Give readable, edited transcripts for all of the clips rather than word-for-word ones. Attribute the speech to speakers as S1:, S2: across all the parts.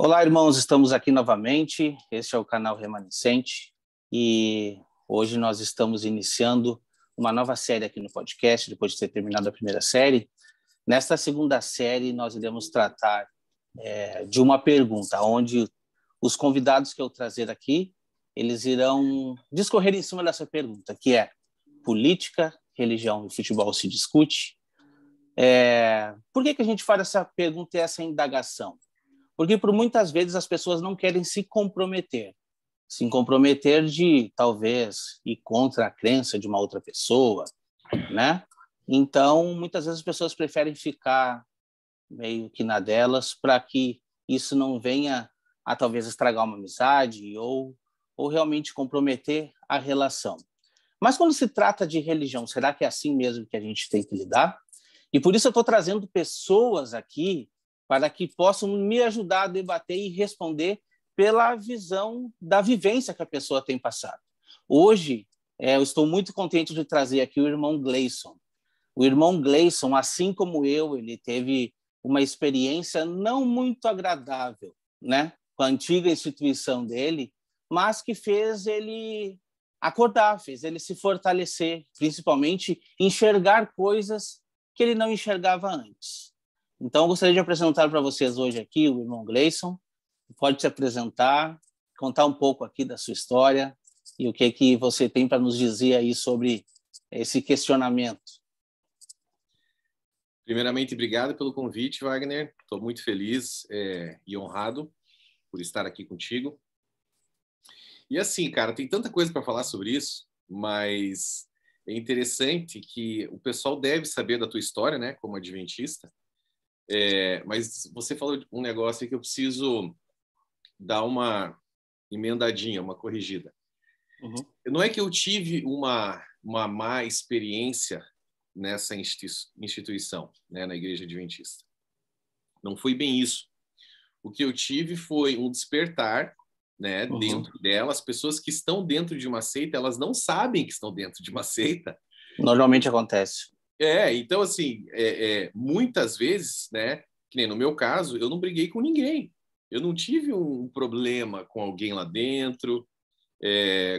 S1: Olá, irmãos, estamos aqui novamente. Este é o canal Remanescente e hoje nós estamos iniciando uma nova série aqui no podcast, depois de ter terminado a primeira série. Nesta segunda série, nós iremos tratar de uma pergunta, onde os convidados que eu trazer aqui, eles irão discorrer em cima dessa pergunta, que é: política, religião e futebol se discute? Por que a gente faz essa pergunta e essa indagação? Porque por muitas vezes as pessoas não querem se comprometer de talvez ir contra a crença de uma outra pessoa, né? Então, muitas vezes as pessoas preferem ficar meio que na delas para que isso não venha a talvez estragar uma amizade ou realmente comprometer a relação. Mas quando se trata de religião, será que é assim mesmo que a gente tem que lidar? E por isso eu estou trazendo pessoas aqui para que possam me ajudar a debater e responder pela visão da vivência que a pessoa tem passado. Hoje, eu estou muito contente de trazer aqui o irmão Gleison. O irmão Gleison, assim como eu, ele teve uma experiência não muito agradável, né, com a antiga instituição dele, mas que fez ele acordar, fez ele se fortalecer, principalmente enxergar coisas que ele não enxergava antes. Então, eu gostaria de apresentar para vocês hoje aqui o irmão Gleison. Pode se apresentar, contar um pouco aqui da sua história e o que você tem para nos dizer aí sobre esse questionamento.
S2: Primeiramente, obrigado pelo convite, Wagner. Estou muito feliz e honrado por estar aqui contigo. E assim, cara, tem tanta coisa para falar sobre isso, mas é interessante que o pessoal deve saber da tua história, né, como adventista. Mas você falou de um negócio aí que eu preciso dar uma emendadinha, uma corrigida.
S1: Uhum.
S2: Não é que eu tive uma má experiência nessa instituição, né, na Igreja Adventista. Não foi bem isso. O que eu tive foi um despertar, né, dentro dela. As pessoas que estão dentro de uma seita, elas não sabem que estão dentro de uma seita.
S1: Normalmente acontece.
S2: Então, assim, muitas vezes, né, que nem no meu caso, eu não briguei com ninguém. Eu não tive um problema com alguém lá dentro,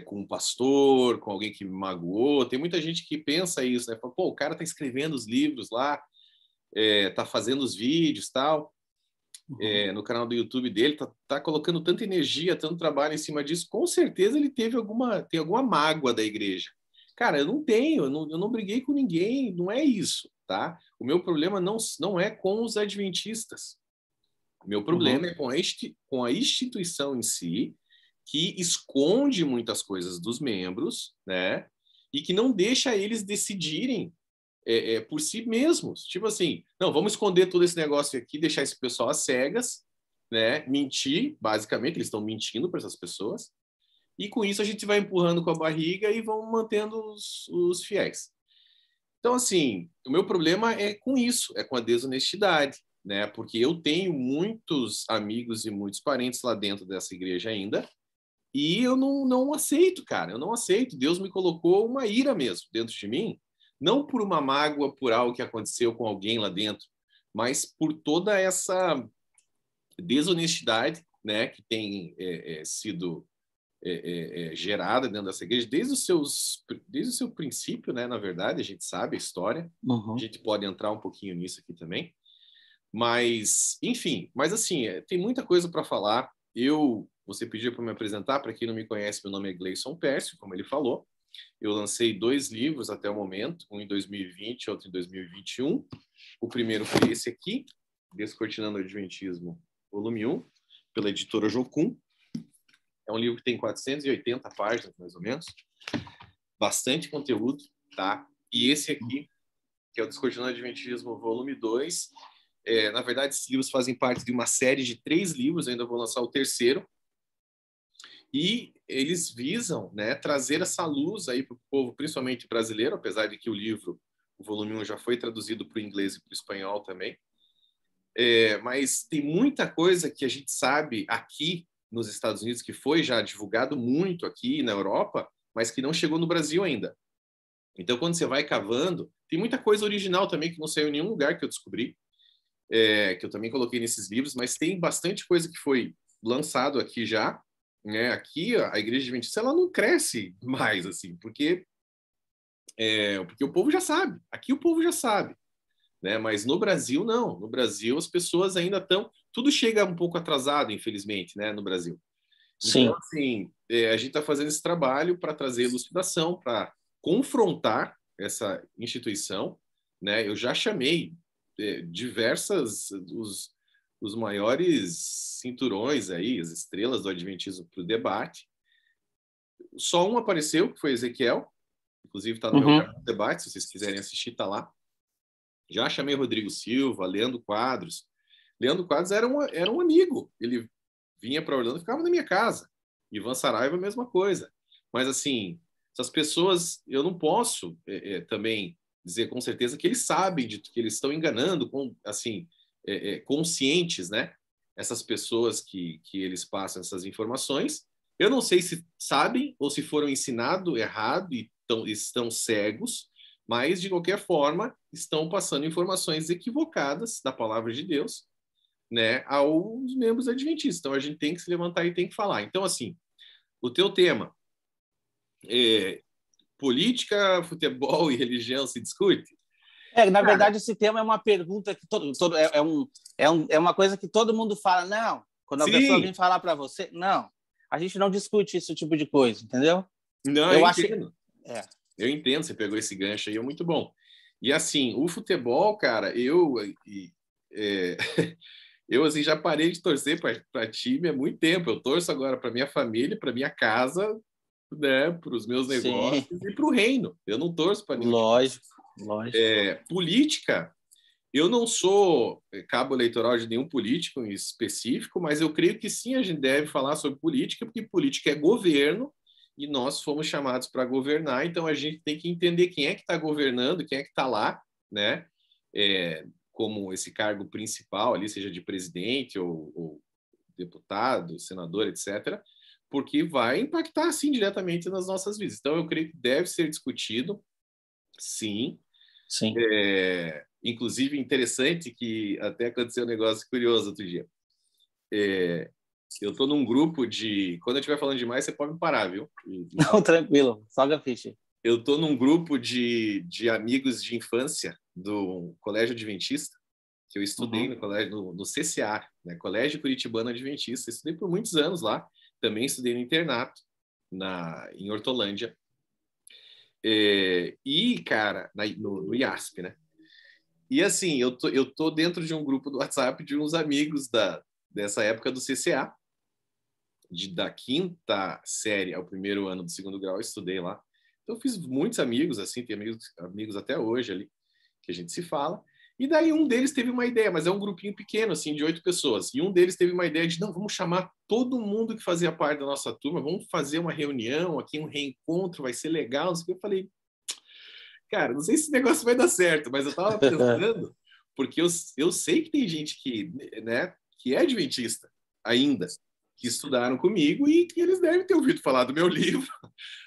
S2: com um pastor, com alguém que me magoou. Tem muita gente que pensa isso, né? Fala, pô, o cara tá escrevendo os livros lá, tá fazendo os vídeos e tal, no canal do YouTube dele, tá colocando tanta energia, tanto trabalho em cima disso. Com certeza ele tem alguma mágoa da igreja. Cara, eu não tenho, eu não briguei com ninguém, não é isso, tá? O meu problema não é com os adventistas. O meu problema é com a instituição em si, que esconde muitas coisas dos membros, né? E que não deixa eles decidirem por si mesmos. Tipo assim, não, vamos esconder todo esse negócio aqui, deixar esse pessoal às cegas, né? Mentir, basicamente, eles estão mentindo para essas pessoas. E com isso a gente vai empurrando com a barriga e vão mantendo os fiéis. Então, assim, o meu problema é com isso, é com a desonestidade, né? Porque eu tenho muitos amigos e muitos parentes lá dentro dessa igreja ainda, e eu não aceito, cara, eu não aceito. Deus me colocou uma ira mesmo dentro de mim, não por uma mágoa, por algo que aconteceu com alguém lá dentro, mas por toda essa desonestidade, né, que tem sido gerada dentro dessa igreja, desde o seu princípio, né, na verdade, a gente sabe a história, a gente pode entrar um pouquinho nisso aqui também, mas, enfim, mas assim, tem muita coisa para falar. Você pediu para me apresentar, para quem não me conhece, meu nome é Gleison Pércio, como ele falou. Eu lancei 2 livros até o momento, um em 2020 outro em 2021. O primeiro foi esse aqui, Descortinando o Adventismo, volume 1, pela editora Jocum. É um livro que tem 480 páginas, mais ou menos. Bastante conteúdo, tá? E esse aqui, que é o Descortinando o Adventismo, volume 2. Na verdade, esses livros fazem parte de uma série de 3 livros, eu ainda vou lançar o terceiro. E eles visam, né, trazer essa luz aí para o povo, principalmente brasileiro, apesar de que o livro, o volume 1, já foi traduzido para o inglês e para o espanhol também. Mas tem muita coisa que a gente sabe aqui nos Estados Unidos, que foi já divulgado muito aqui na Europa, mas que não chegou no Brasil ainda. Então, quando você vai cavando, tem muita coisa original também que não saiu em nenhum lugar que eu descobri. que eu também coloquei nesses livros, mas tem bastante coisa que foi lançado aqui já, né? Aqui a Igreja Adventista ela não cresce mais, assim, porque o povo já sabe. Aqui o povo já sabe, né? Mas no Brasil, não. No Brasil, as pessoas ainda estão... Tudo chega um pouco atrasado, infelizmente, né? No Brasil. Então,
S1: Sim.
S2: assim, a gente está fazendo esse trabalho para trazer elucidação, para confrontar essa instituição, né? Eu já chamei os maiores cinturões aí, as estrelas do Adventismo para o debate. Só um apareceu, que foi Ezequiel, inclusive está no meu canal de debate, se vocês quiserem assistir, está lá. Já chamei Rodrigo Silva, Leandro Quadros. Leandro Quadros era um amigo, ele vinha para Orlando e ficava na minha casa. Ivan Saraiva, a mesma coisa. Mas, assim, essas pessoas, eu não posso também dizer com certeza que eles sabem de que eles estão enganando, assim, conscientes, né? Essas pessoas que eles passam essas informações. Eu não sei se sabem ou se foram ensinados errado e estão cegos, mas, de qualquer forma, estão passando informações equivocadas da palavra de Deus, né, aos membros adventistas. Então, a gente tem que se levantar e tem que falar. Então, assim, o teu tema, política, futebol e religião se discute?
S1: Na verdade, esse tema é uma pergunta que é uma coisa que todo mundo fala, não, quando a pessoa
S2: Sim.
S1: vem falar para você, não, a gente não discute esse tipo de coisa, entendeu?
S2: Não,
S1: eu
S2: entendo. Eu entendo, você pegou esse gancho aí, é muito bom. E assim, o futebol, cara, eu assim, já parei de torcer para time há muito tempo. Eu torço agora para minha família, para minha casa, né, para os meus negócios
S1: Sim.
S2: e para o reino. Eu não torço para nenhum
S1: Lógico.
S2: Política, eu não sou cabo eleitoral de nenhum político em específico, mas eu creio que sim, a gente deve falar sobre política, porque política é governo e nós fomos chamados para governar, então a gente tem que entender quem é que está governando, quem é que está lá, né? Como esse cargo principal ali, seja de presidente ou deputado, senador, etc., porque vai impactar, assim, diretamente nas nossas vidas. Então, eu creio que deve ser discutido, sim.
S1: Sim.
S2: Inclusive, interessante que até aconteceu um negócio curioso outro dia. Eu estou num grupo de... Quando eu estiver falando demais, você pode me parar, viu?
S1: Não, tranquilo. Soga a ficha.
S2: Eu estou num grupo de amigos de infância do Colégio Adventista, que eu estudei no colégio, no CCA, né? Colégio Curitibano Adventista. Estudei por muitos anos lá. Também estudei no internato, em Hortolândia. E, cara, no IASP, né? E, assim, eu tô dentro de um grupo do WhatsApp de uns amigos dessa época do CCA, da quinta série ao primeiro ano do segundo grau, eu estudei lá. Então, eu fiz muitos amigos, assim, tem amigos até hoje ali, que a gente se fala. E daí um deles teve uma ideia, mas é um grupinho pequeno, assim, de 8 pessoas. E um deles teve uma ideia de, não, vamos chamar todo mundo que fazia parte da nossa turma, vamos fazer uma reunião aqui, um reencontro, vai ser legal. Eu falei, cara, não sei se esse negócio vai dar certo, mas eu tava pensando, porque eu sei que tem gente né, que é adventista ainda, que estudaram comigo e que eles devem ter ouvido falar do meu livro,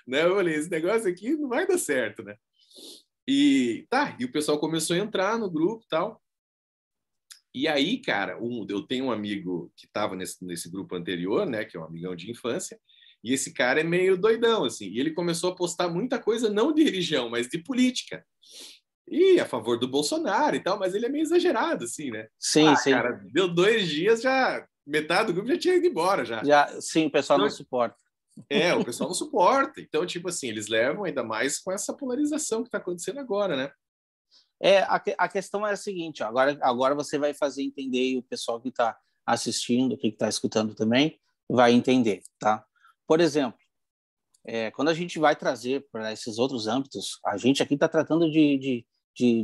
S2: né? Eu falei, esse negócio aqui não vai dar certo, né? E o pessoal começou a entrar no grupo e tal. E aí, cara, eu tenho um amigo que estava nesse grupo anterior, né, que é um amigão de infância, e esse cara é meio doidão, assim, e ele começou a postar muita coisa não de religião, mas de política. E a favor do Bolsonaro e tal, mas ele é meio exagerado, assim, né?
S1: Sim, sim.
S2: Cara, deu 2 dias, já metade do grupo já tinha ido embora, já.
S1: Sim, o pessoal não suporta.
S2: O pessoal não suporta. Então, tipo assim, eles levam ainda mais com essa polarização que está acontecendo agora, né?
S1: A questão é a seguinte, ó, agora você vai fazer entender, e o pessoal que está assistindo, que está escutando também, vai entender, tá? Por exemplo, quando a gente vai trazer para esses outros âmbitos, a gente aqui está tratando de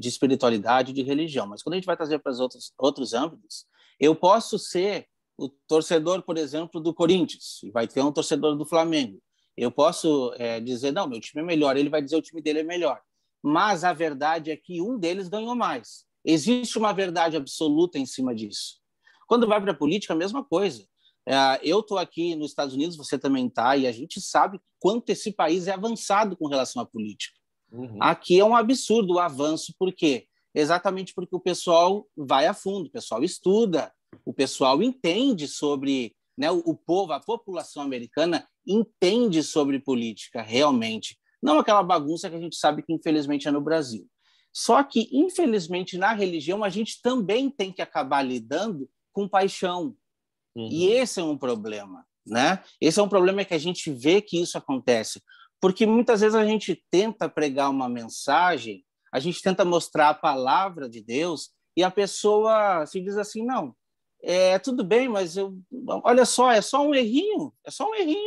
S1: espiritualidade, de religião, mas quando a gente vai trazer para os outros âmbitos, eu posso ser o torcedor, por exemplo, do Corinthians, e vai ter um torcedor do Flamengo. Eu posso dizer, não, meu time é melhor, ele vai dizer o time dele é melhor. Mas a verdade é que um deles ganhou mais. Existe uma verdade absoluta em cima disso. Quando vai para a política, a mesma coisa. Eu estou aqui nos Estados Unidos, você também está, e a gente sabe quanto esse país é avançado com relação à política. Aqui é um absurdo o avanço, por quê? exatamente porque o pessoal vai a fundo, o pessoal estuda, o pessoal entende sobre, né, o povo, a população americana entende sobre política realmente, não aquela bagunça que a gente sabe que infelizmente é no Brasil. Só que, infelizmente, na religião, a gente também tem que acabar lidando com paixão. E esse é um problema, né? Esse é um problema que a gente vê que isso acontece, porque muitas vezes a gente tenta pregar uma mensagem, a gente tenta mostrar a palavra de Deus e a pessoa se diz assim, não, tudo bem, mas olha só, é só um errinho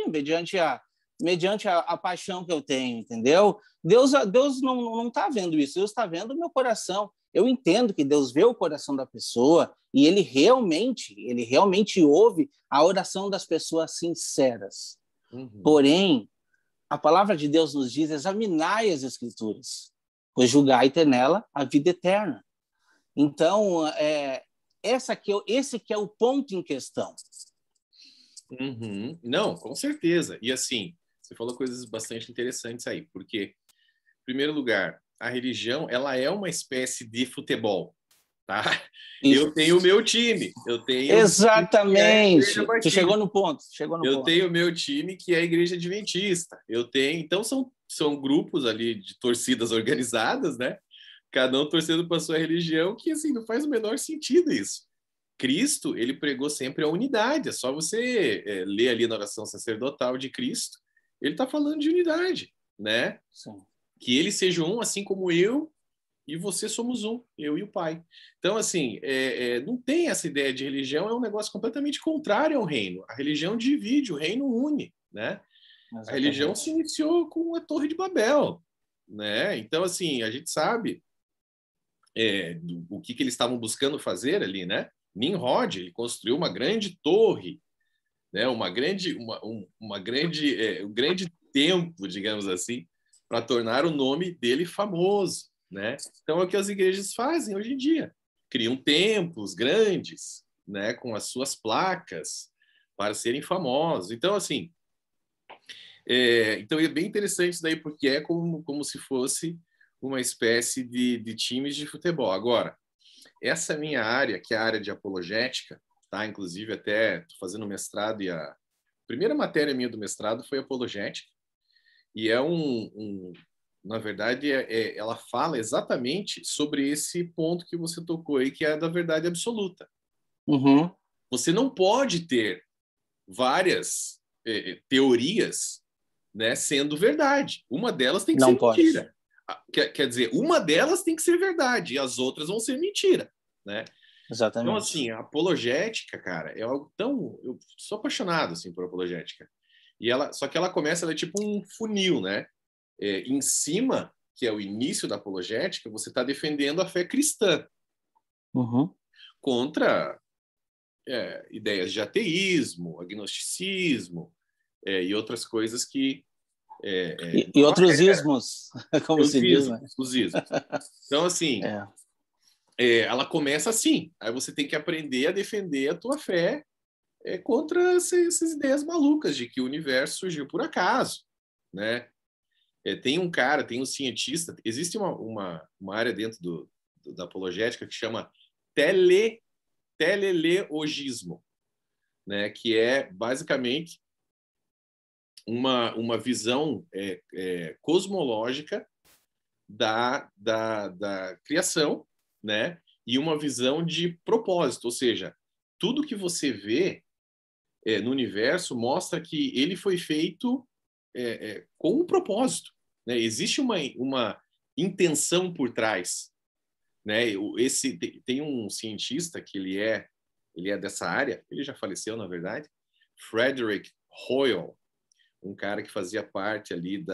S1: mediante a paixão que eu tenho, entendeu? Deus não está vendo isso, Deus está vendo o meu coração. Eu entendo que Deus vê o coração da pessoa e ele realmente ouve a oração das pessoas sinceras. Porém, a palavra de Deus nos diz: examinai as Escrituras, pois julgai ter nela a vida eterna. Então, esse que é o ponto em questão.
S2: Não, com certeza. E assim, você falou coisas bastante interessantes aí, porque, em primeiro lugar, a religião, ela é uma espécie de futebol, tá?
S1: Isso.
S2: Eu tenho o meu time,
S1: Exatamente. Você chegou no ponto.
S2: Eu tenho o meu time, que é a Igreja Adventista. Então, são grupos ali de torcidas organizadas, né? Cada um torcendo para sua religião, que assim, não faz o menor sentido isso. Cristo, ele pregou sempre a unidade. É só você ler ali na oração sacerdotal de Cristo, ele está falando de unidade, né?
S1: Sim.
S2: Que ele seja um, assim como eu e você somos um, eu e o Pai. Então, assim, não tem essa ideia de religião, é um negócio completamente contrário ao reino. A religião divide, o reino une, né? Exatamente. A religião se iniciou com a Torre de Babel, né? Então, assim, a gente sabe o que eles estavam buscando fazer ali, né? Nimrod, ele construiu uma grande torre, né? um grande templo, digamos assim, para tornar o nome dele famoso, né? Então é o que as igrejas fazem hoje em dia, criam templos grandes, né? Com as suas placas para serem famosos. Então assim, então é bem interessante isso daí, porque é como se fosse uma espécie de times de futebol. Agora, essa minha área, que é a área de apologética, tá? Inclusive até estou fazendo mestrado e a primeira matéria minha do mestrado foi apologética, e na verdade, ela fala exatamente sobre esse ponto que você tocou aí, que é a da verdade absoluta. Você não pode ter várias teorias, né, sendo verdade. Uma delas tem que ser mentira. Quer dizer, uma delas tem que ser verdade e as outras vão ser mentira, né?
S1: Exatamente.
S2: Então, assim, a apologética, cara, é algo tão... Eu sou apaixonado, assim, por apologética. Só que ela começa, ela é tipo um funil, né? Em cima, que é o início da apologética, você está defendendo a fé cristã contra ideias de ateísmo, agnosticismo e outras coisas que...
S1: e outros ismos, como se diz, né?
S2: Os ismos. Então, assim... ela começa assim. Aí você tem que aprender a defender a tua fé contra essas ideias malucas de que o universo surgiu por acaso, né? Tem um cientista, existe uma área dentro da apologética que chama teleleogismo, né? Que é basicamente uma visão cosmológica da criação, né? E uma visão de propósito, ou seja, tudo que você vê no universo mostra que ele foi feito com um propósito, né? Existe uma intenção por trás, né? Tem um cientista que ele é dessa área, ele já faleceu, na verdade, Frederick Hoyle, um cara que fazia parte ali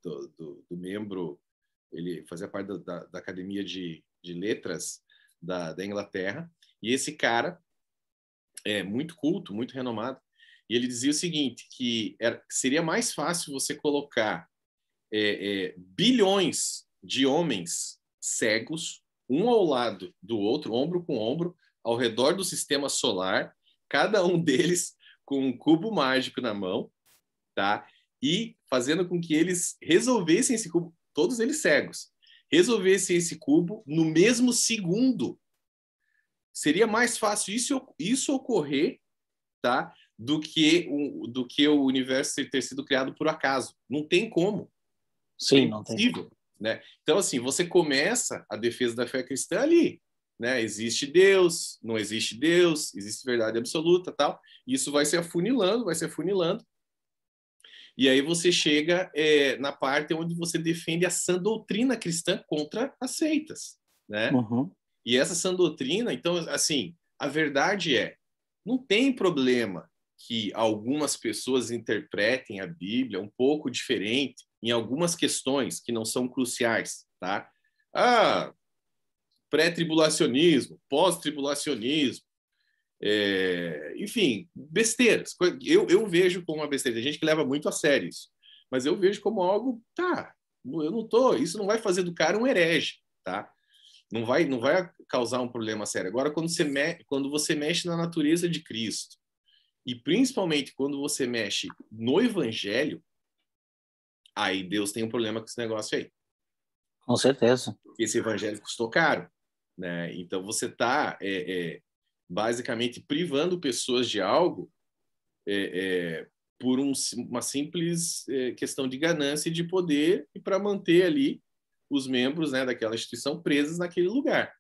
S2: do membro, ele fazia parte da Academia de Letras da Inglaterra, e esse cara é muito culto, muito renomado, e ele dizia o seguinte, que seria mais fácil você colocar bilhões de homens cegos, um ao lado do outro, ombro com ombro, ao redor do sistema solar, cada um deles com um cubo mágico na mão, tá? E fazendo com que eles resolvessem esse cubo, todos eles cegos, resolvesse esse cubo no mesmo segundo. Seria mais fácil isso ocorrer, tá? do que o universo ter sido criado por acaso. Não tem como.
S1: Sim,
S2: é
S1: não tem.
S2: impossível, né? Então, assim, você começa a defesa da fé cristã ali, né? Existe Deus, não existe Deus, existe verdade absoluta, tal. E isso vai se afunilando, e aí você chega na parte onde você defende a sã doutrina cristã contra as seitas, né?
S1: Uhum.
S2: E essa sã doutrina, então, assim, a verdade não tem problema que algumas pessoas interpretem a Bíblia um pouco diferente em algumas questões que não são cruciais, tá? Ah, pré-tribulacionismo, pós-tribulacionismo, enfim, besteiras. Eu vejo como uma besteira. Tem gente que leva muito a sério isso, mas eu vejo como algo, tá, eu não tô, isso não vai fazer do cara um herege, tá? Não vai causar um problema sério. Agora, quando você mexe na natureza de Cristo, e principalmente quando você mexe no Evangelho, aí Deus tem um problema com esse negócio aí.
S1: Com certeza.
S2: Esse Evangelho custou caro, né? Então você está basicamente privando pessoas de algo por uma simples questão de ganância e de poder e para manter ali os membros, né, daquela instituição presos naquele lugar.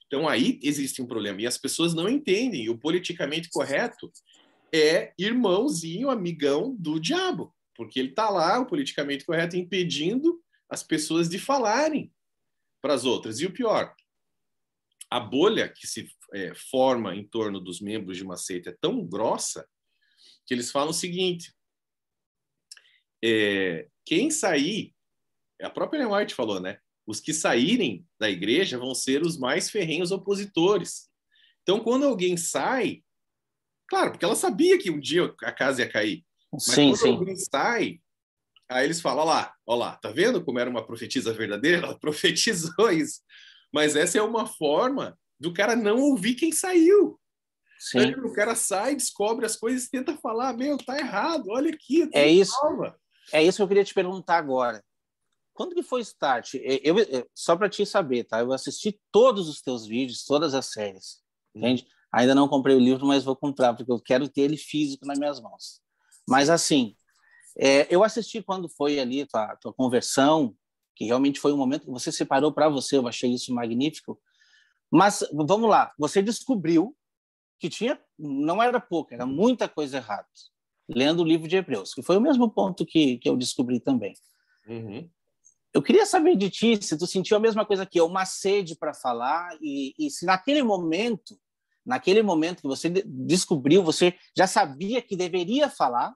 S2: Então aí existe um problema e as pessoas não entendem. E o politicamente correto é irmãozinho, amigão do diabo, porque ele está lá, o politicamente correto, impedindo as pessoas de falarem para as outras. E o pior, a bolha que se forma em torno dos membros de uma seita é tão grossa que eles falam o seguinte: quem sair, a própria Ellen White falou, né? Os que saírem da igreja vão ser os mais ferrenhos opositores. Então, quando alguém sai, claro, porque ela sabia que um dia a casa ia cair, mas
S1: Sim,
S2: quando
S1: sim.
S2: alguém sai, aí eles falam, ó lá, tá vendo como era uma profetisa verdadeira? Ela profetizou isso. Mas essa é uma forma do cara não ouvir quem saiu.
S1: Sim.
S2: O cara sai, descobre as coisas, tenta falar, meu, tá errado, olha aqui, eu
S1: É
S2: tenho
S1: isso.
S2: prova.
S1: É isso que eu queria te perguntar agora. Quando que foi o start? Só para te saber, tá? Eu assisti todos os teus vídeos, todas as séries, entende? Ainda não comprei o livro, mas vou comprar, porque eu quero ter ele físico nas minhas mãos. Mas, assim, eu assisti quando foi ali a tua conversão, que realmente foi um momento que você separou para você, eu achei isso magnífico. Mas, vamos lá, você descobriu que não era pouco, era muita coisa errada, lendo o livro de Hebreus, que foi o mesmo ponto que eu descobri também.
S2: Uhum.
S1: Eu queria saber de ti se tu sentiu a mesma coisa que eu, uma sede para falar, e se naquele momento que você descobriu, você já sabia que deveria falar,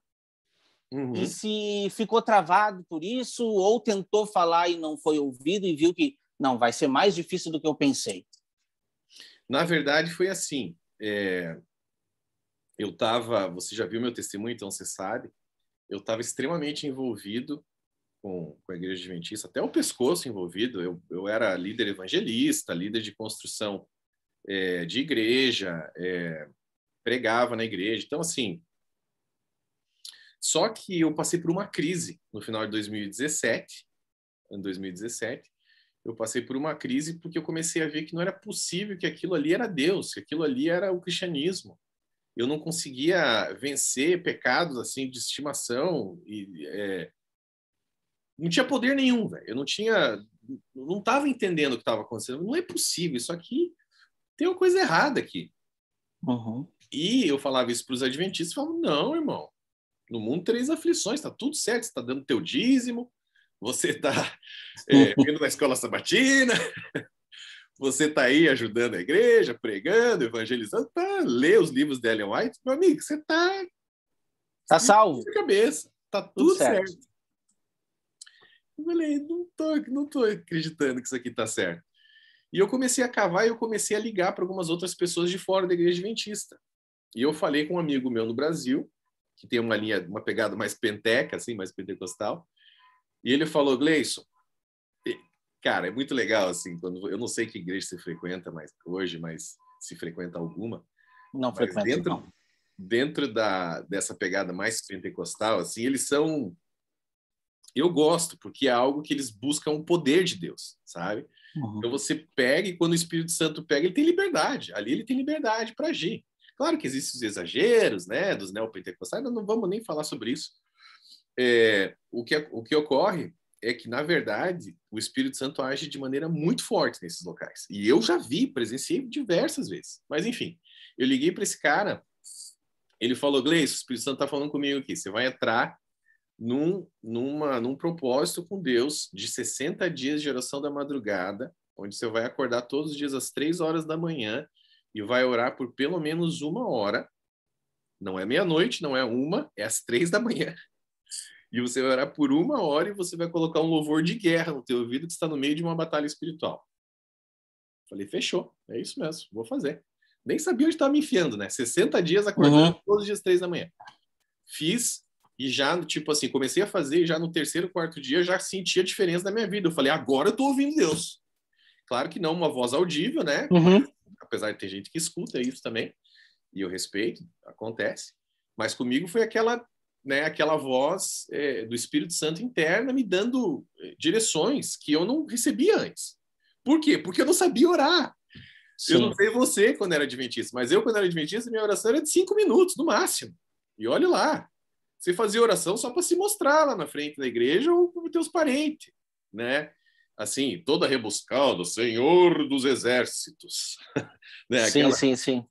S1: e se ficou travado por isso, ou tentou falar e não foi ouvido e viu que não, vai ser mais difícil do que eu pensei.
S2: Na verdade, foi assim. Você já viu meu testemunho, então você sabe. Eu estava extremamente envolvido com a Igreja Adventista, até o pescoço envolvido. Eu era líder evangelista, líder de construção de igreja, pregava na igreja. Então, assim, só que eu passei por uma crise no final de 2017. Em 2017, eu passei por uma crise porque eu comecei a ver que não era possível que aquilo ali era Deus, que aquilo ali era o cristianismo. Eu não conseguia vencer pecados assim de estimação e não tinha poder nenhum, velho. Eu não estava entendendo o que estava acontecendo. Não é possível, isso aqui tem uma coisa errada aqui.
S1: Uhum.
S2: E eu falava isso para os adventistas, falavam, não, irmão, no mundo três aflições, está tudo certo, você está dando teu dízimo, você está indo na escola sabatina, você está aí ajudando a igreja, pregando, evangelizando, tá, lê os livros de Ellen White, meu amigo, você está
S1: Tá salvo.
S2: cabeça, tá
S1: Tudo
S2: tudo
S1: certo.
S2: certo. Eu falei, não tô acreditando que isso aqui tá certo. E eu comecei a cavar e eu comecei a ligar para algumas outras pessoas de fora da igreja adventista. E eu falei com um amigo meu no Brasil, que tem uma pegada mais penteca, assim, mais pentecostal, e ele falou, Gleison, cara, é muito legal, assim, eu não sei que igreja você frequenta mais hoje, mas se frequenta alguma,
S1: Não
S2: mas
S1: frequento, não.
S2: dentro dessa pegada mais pentecostal, assim, eles são eu gosto, porque é algo que eles buscam o poder de Deus, sabe?
S1: Uhum.
S2: Então você pega e quando o Espírito Santo pega, ele tem liberdade. Ali ele tem liberdade para agir. Claro que existem os exageros, né, dos neopentecostais, não vamos nem falar sobre isso. O que ocorre é que, na verdade, o Espírito Santo age de maneira muito forte nesses locais. E eu já vi, presenciei diversas vezes. Mas, enfim, eu liguei para esse cara, ele falou, Gleice, o Espírito Santo está falando comigo aqui, você vai entrar num propósito com Deus de 60 dias de oração da madrugada, onde você vai acordar todos os dias às 3 horas da manhã e vai orar por pelo menos 1 hora. Não é meia-noite, não é uma, é às 3 da manhã. E você vai orar por 1 hora e você vai colocar um louvor de guerra no teu ouvido que está no meio de uma batalha espiritual. Falei, fechou, é isso mesmo, vou fazer. Nem sabia onde estava me enfiando, né? 60 dias acordando todos os dias 3 da manhã. Fiz e já, tipo assim, comecei a fazer e já no terceiro, quarto dia já sentia a diferença na minha vida. Eu falei, agora eu estou ouvindo Deus. Claro que não uma voz audível, né? Mas, apesar de ter gente que escuta isso também, e eu respeito, acontece. Mas comigo foi aquela, né, aquela voz do Espírito Santo interna me dando direções que eu não recebia antes. Por quê? Porque eu não sabia orar. Sim. Eu não sei você quando era adventista, mas eu, quando era adventista, minha oração era de 5 minutos, no máximo. E olhe lá, você fazia oração só para se mostrar lá na frente da igreja ou com os teus parentes, né? Assim, toda rebuscada, Senhor dos Exércitos. Né?
S1: Sim, sim, sim.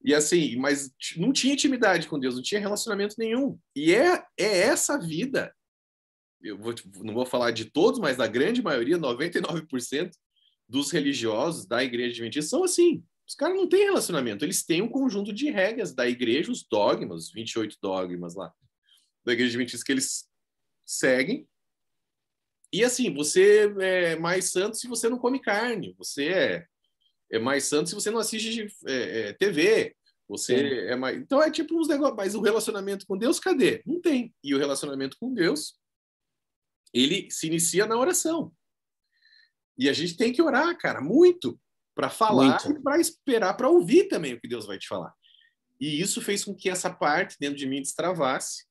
S2: E assim, mas não tinha intimidade com Deus, não tinha relacionamento nenhum. E é essa vida, não vou falar de todos, mas da grande maioria, 99% dos religiosos da igreja adventista são assim. Os caras não têm relacionamento, eles têm um conjunto de regras da igreja, os dogmas, 28 dogmas lá, da igreja adventista que eles seguem. E assim, você é mais santo se você não come carne, você é mais santo se você não assiste TV. Você é mais. Então é tipo uns negócios. Mas o relacionamento com Deus, cadê? Não tem. E o relacionamento com Deus, ele se inicia na oração. E a gente tem que orar, cara, muito, para falar e para esperar para ouvir também o que Deus vai te falar. E isso fez com que essa parte dentro de mim destravasse.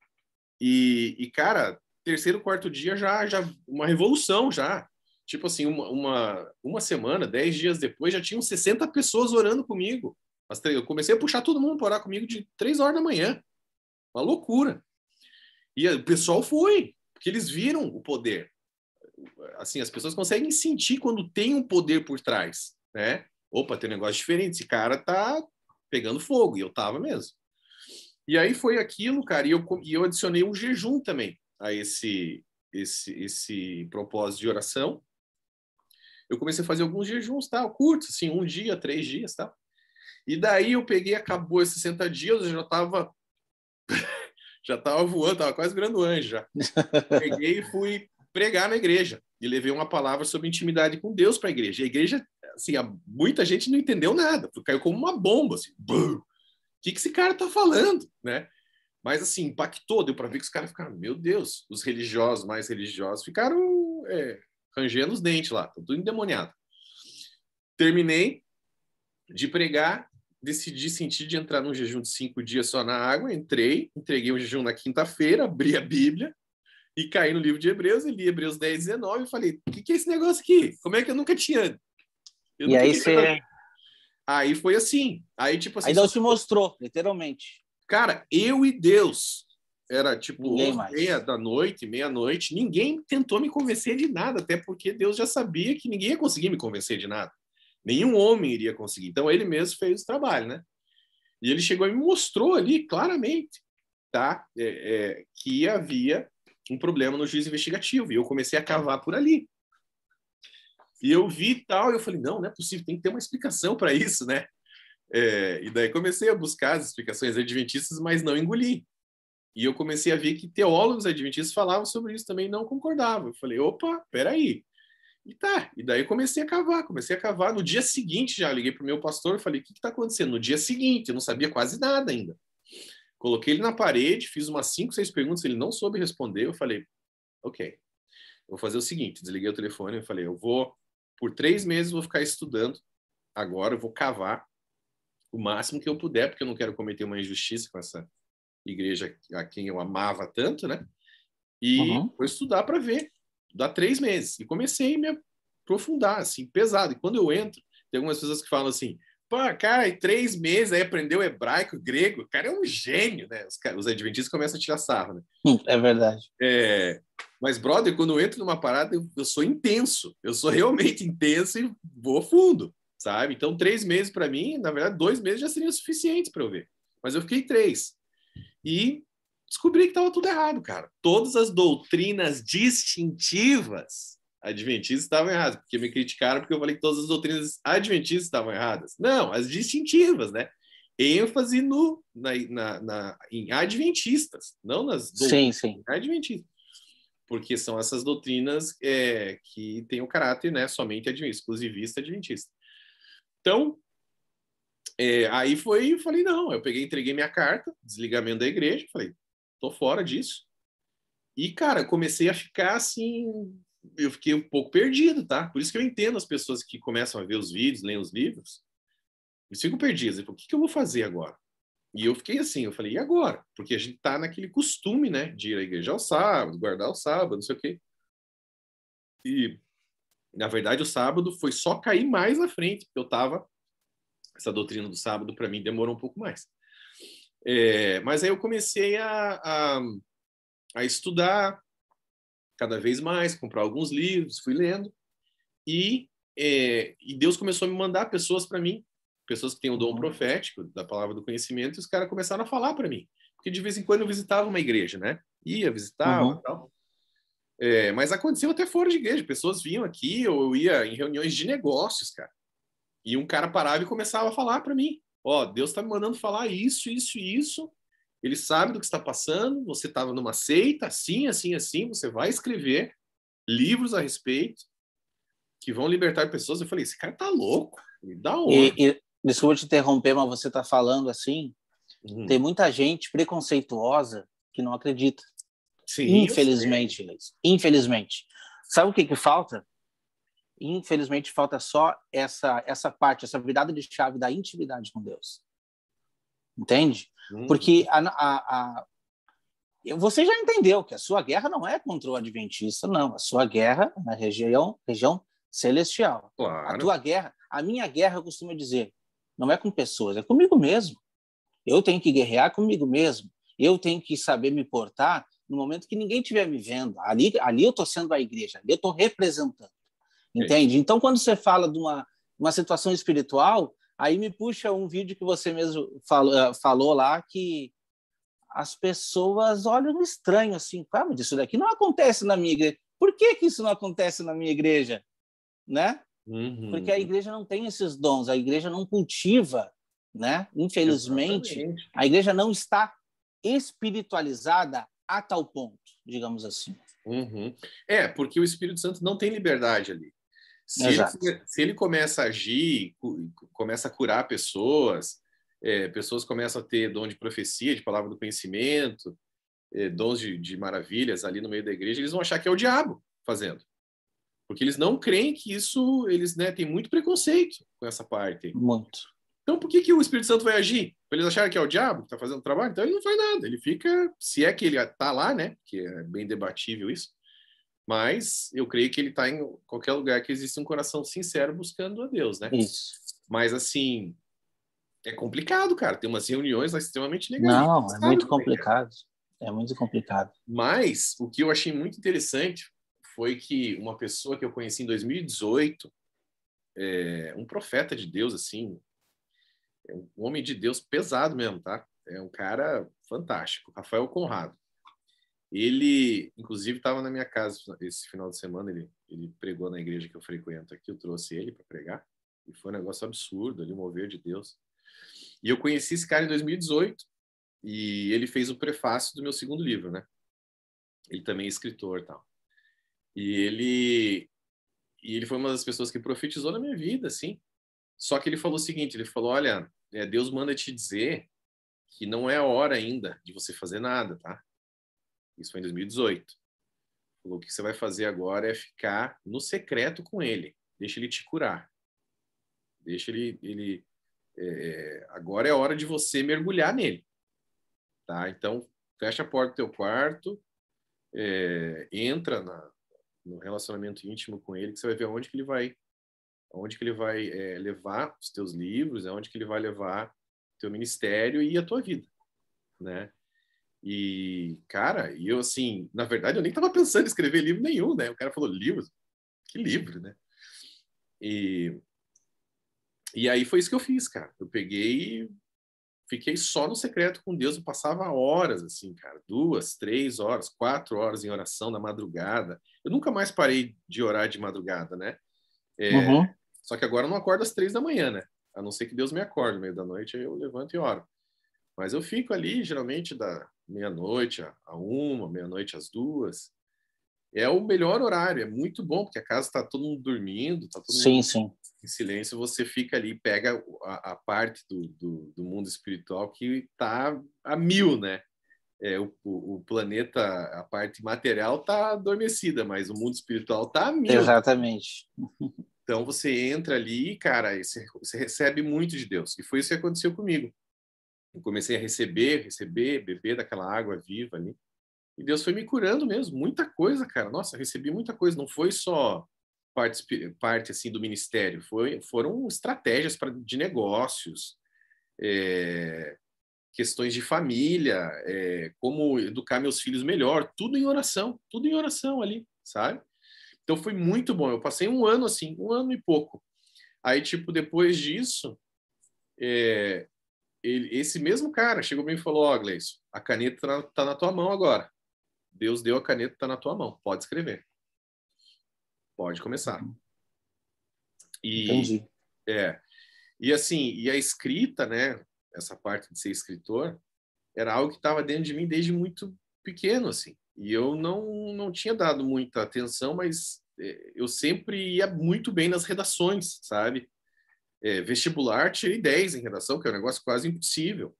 S2: E cara, terceiro, quarto dia já uma revolução já. Tipo assim, uma semana, 10 dias depois, já tinham 60 pessoas orando comigo. Eu comecei a puxar todo mundo para orar comigo de 3 horas da manhã. Uma loucura. E o pessoal foi, porque eles viram o poder. Assim, as pessoas conseguem sentir quando tem um poder por trás, né? Opa, tem um negócio diferente, esse cara tá pegando fogo, e eu tava mesmo. E aí foi aquilo, cara, e eu adicionei um jejum também a esse propósito de oração. Eu comecei a fazer alguns jejuns, tal, curtos, assim, 1 dia, 3 dias, tal. E daí eu peguei, acabou esses 60 dias, eu já tava voando, tava quase virando anjo já. Peguei e fui pregar na igreja e levei uma palavra sobre intimidade com Deus para a igreja. A igreja, assim, muita gente não entendeu nada, caiu como uma bomba, assim, o que esse cara tá falando, né? Mas, assim, impactou, deu para ver que os caras ficaram, meu Deus, os religiosos, mais religiosos, ficaram rangendo os dentes lá, tudo endemoniado. Terminei de pregar, decidi sentir de entrar num jejum de 5 dias só na água, entreguei o jejum na quinta-feira, abri a Bíblia e caí no livro de Hebreus, e li Hebreus 10, 19 e falei, o que é esse negócio aqui? Como é que eu nunca tinha...
S1: E aí você...
S2: Aí foi assim. Aí, tipo assim...
S1: Aí Deus te mostrou, literalmente.
S2: Cara, eu e Deus. Era tipo 11h30 da noite, meia-noite. Ninguém tentou me convencer de nada, até porque Deus já sabia que ninguém ia conseguir me convencer de nada. Nenhum homem iria conseguir. Então, ele mesmo fez o trabalho, né? E ele chegou e me mostrou ali, claramente, tá? Que havia um problema no juízo investigativo. E eu comecei a cavar por ali. E eu vi tal, e eu falei, não é possível, tem que ter uma explicação para isso, né? E daí comecei a buscar as explicações adventistas, mas não engoli. E eu comecei a ver que teólogos adventistas falavam sobre isso também e não concordavam. Eu falei, opa, peraí. E daí comecei a cavar. No dia seguinte já liguei para o meu pastor e falei, o que está acontecendo? No dia seguinte, eu não sabia quase nada ainda. Coloquei ele na parede, fiz umas 5, 6 perguntas, ele não soube responder. Eu falei, ok, eu vou fazer o seguinte, desliguei o telefone e falei, por 3 meses, vou ficar estudando. Agora eu vou cavar o máximo que eu puder, porque eu não quero cometer uma injustiça com essa igreja a quem eu amava tanto, né? E
S1: Uhum.
S2: vou estudar para ver. Dá 3 meses. E comecei a me aprofundar, assim, pesado. E quando eu entro, tem algumas pessoas que falam assim, pô, cara, em 3 meses aí aprendeu hebraico, grego. O cara é um gênio, né? Os adventistas começam a tirar sarro, né?
S1: É verdade.
S2: Mas, brother, quando eu entro numa parada, eu sou intenso. Eu sou realmente intenso e vou fundo, sabe? Então, 3 meses para mim, na verdade, 2 meses já seriam suficientes para eu ver. Mas eu fiquei 3. E descobri que estava tudo errado, cara. Todas as doutrinas distintivas adventistas estavam erradas, porque me criticaram porque eu falei que todas as doutrinas adventistas estavam erradas. Não, as distintivas, né? ênfase em adventistas, não nas
S1: Sim,
S2: doutrinas
S1: sim.
S2: adventistas, porque são essas doutrinas que têm o caráter, né, somente exclusivista adventista. Então, aí falei, não, eu entreguei minha carta, desligamento da igreja, falei, tô fora disso. E, cara, comecei a ficar assim, eu fiquei um pouco perdido, tá? Por isso que eu entendo as pessoas que começam a ver os vídeos, leem os livros, eles ficam perdidos. Eu falo, o que eu vou fazer agora? E eu fiquei assim, eu falei, e agora? Porque a gente tá naquele costume, né, de ir à igreja ao sábado, guardar o sábado, não sei o quê. E, na verdade, o sábado foi só cair mais à frente, porque essa doutrina do sábado, para mim, demorou um pouco mais. Mas aí eu comecei a estudar cada vez mais, comprar alguns livros, fui lendo, e Deus começou a me mandar pessoas para mim, pessoas que têm o dom profético da palavra do conhecimento, e os caras começaram a falar para mim. Porque de vez em quando eu visitava uma igreja, né? Ia, visitava, tal. Mas aconteceu até fora de igreja. Pessoas vinham aqui, ou eu ia em reuniões de negócios, cara. E um cara parava e começava a falar para mim: ó, Deus está me mandando falar isso, isso e isso. Ele sabe do que está passando. Você estava numa seita, assim, assim, assim. Você vai escrever livros a respeito que vão libertar pessoas. Eu falei: esse cara tá louco. Da onde?
S1: Desculpa te interromper, mas você está falando assim. Tem
S2: Uhum.
S1: muita gente preconceituosa que não acredita.
S2: Sim, eu sei.
S1: Infelizmente, Leis. Infelizmente. Sabe o que falta? Infelizmente, falta só essa parte, essa virada de chave da intimidade com Deus. Entende?
S2: Uhum.
S1: Porque você já entendeu que a sua guerra não é contra o adventista, não. A sua guerra é na região celestial. A
S2: Claro.
S1: tua guerra, a minha guerra, eu costumo dizer, não é com pessoas, é comigo mesmo. Eu tenho que guerrear comigo mesmo. Eu tenho que saber me portar no momento que ninguém estiver me vendo. Ali eu estou sendo a igreja, ali eu estou representando.
S2: Isso.
S1: Entende? Então, quando você fala de uma situação espiritual, aí me puxa um vídeo que você mesmo falou lá, que as pessoas olham estranho assim, mas isso daqui não acontece na minha igreja. Por que isso não acontece na minha igreja? Né? Porque a
S2: Uhum.
S1: igreja não tem esses dons, a igreja não cultiva, né? Infelizmente,
S2: Exatamente.
S1: a igreja não está espiritualizada a tal ponto, digamos assim.
S2: Uhum. Porque o Espírito Santo não tem liberdade ali.
S1: Exato.
S2: Se ele começa a agir, começa a curar pessoas, pessoas começam a ter dom de profecia, de palavra do conhecimento, dons de maravilhas ali no meio da igreja, eles vão achar que é o diabo fazendo. Porque eles não creem que isso, eles, né, têm muito preconceito com essa parte.
S1: Muito.
S2: Então, por que o Espírito Santo vai agir? Para eles acharem que é o diabo que está fazendo o trabalho? Então, ele não faz nada. Ele fica, se é que ele está lá, né? Que é bem debatível isso. Mas eu creio que ele está em qualquer lugar que existe um coração sincero buscando a Deus, né?
S1: Isso.
S2: Mas, assim, é complicado, cara. Tem umas reuniões lá extremamente legalistas,
S1: Não, é
S2: sabe
S1: muito
S2: como é que é?
S1: complicado. É muito complicado.
S2: Mas o que eu achei muito interessante foi que uma pessoa que eu conheci em 2018, um profeta de Deus, assim, um homem de Deus pesado mesmo, tá? É um cara fantástico, Rafael Conrado. Ele, inclusive, estava na minha casa esse final de semana, ele pregou na igreja que eu frequento aqui, eu trouxe ele para pregar, e foi um negócio absurdo, ali, o mover de Deus. E eu conheci esse cara em 2018, e ele fez o prefácio do meu segundo livro, né? Ele também é escritor e tal. E ele foi uma das pessoas que profetizou na minha vida, assim. Só que ele falou o seguinte, ele falou, olha, Deus manda te dizer que não é a hora ainda de você fazer nada, tá? Isso foi em 2018. Falou, o que você vai fazer agora é ficar no secreto com ele. Deixa ele te curar. Deixa agora é a hora de você mergulhar nele, tá? Então, fecha a porta do teu quarto, entra no relacionamento íntimo com ele, que você vai ver aonde que ele vai levar os teus livros, aonde que ele vai levar o teu ministério e a tua vida, né? E, cara, eu, assim, na verdade, eu nem estava pensando em escrever livro nenhum, né? O cara falou, livro? Que livro, né? E aí foi isso que eu fiz, cara. Eu peguei, fiquei só no secreto com Deus, eu passava horas, assim, cara, 2, 3 horas, 4 horas em oração na madrugada. Eu nunca mais parei de orar de madrugada, né?
S1: Uhum.
S2: Só que agora eu não acordo às 3 da manhã, né? A não ser que Deus me acorde no meio da noite, aí eu levanto e oro. Mas eu fico ali, geralmente, da meia-noite a 1, meia-noite às 2. É o melhor horário, é muito bom, porque a casa está todo mundo dormindo, está todo
S1: Sim,
S2: mundo
S1: sim.
S2: em silêncio, você fica ali, pega a parte do mundo espiritual que está a mil, né? O planeta, a parte material está adormecida, mas o mundo espiritual está a mil.
S1: Exatamente.
S2: Então você entra ali, cara, e você recebe muito de Deus. E foi isso que aconteceu comigo. Eu comecei a receber, beber daquela água viva ali. E Deus foi me curando mesmo, muita coisa, cara. Nossa, recebi muita coisa. Não foi só parte assim do ministério, foram estratégias de negócios, questões de família, como educar meus filhos melhor, tudo em oração ali, sabe? Então foi muito bom. Eu passei um ano assim, um ano e pouco. Aí, tipo, depois disso, esse mesmo cara chegou bem e falou: Ó, Gleison, a caneta tá na tua mão agora. Deus deu a caneta, tá na tua mão. Pode escrever. Pode começar. E,
S1: Entendi.
S2: e assim, e a escrita, né? Essa parte de ser escritor, era algo que estava dentro de mim desde muito pequeno, assim. E eu não tinha dado muita atenção, mas eu sempre ia muito bem nas redações, sabe? Vestibular, tirei 10 em redação, que é um negócio quase impossível.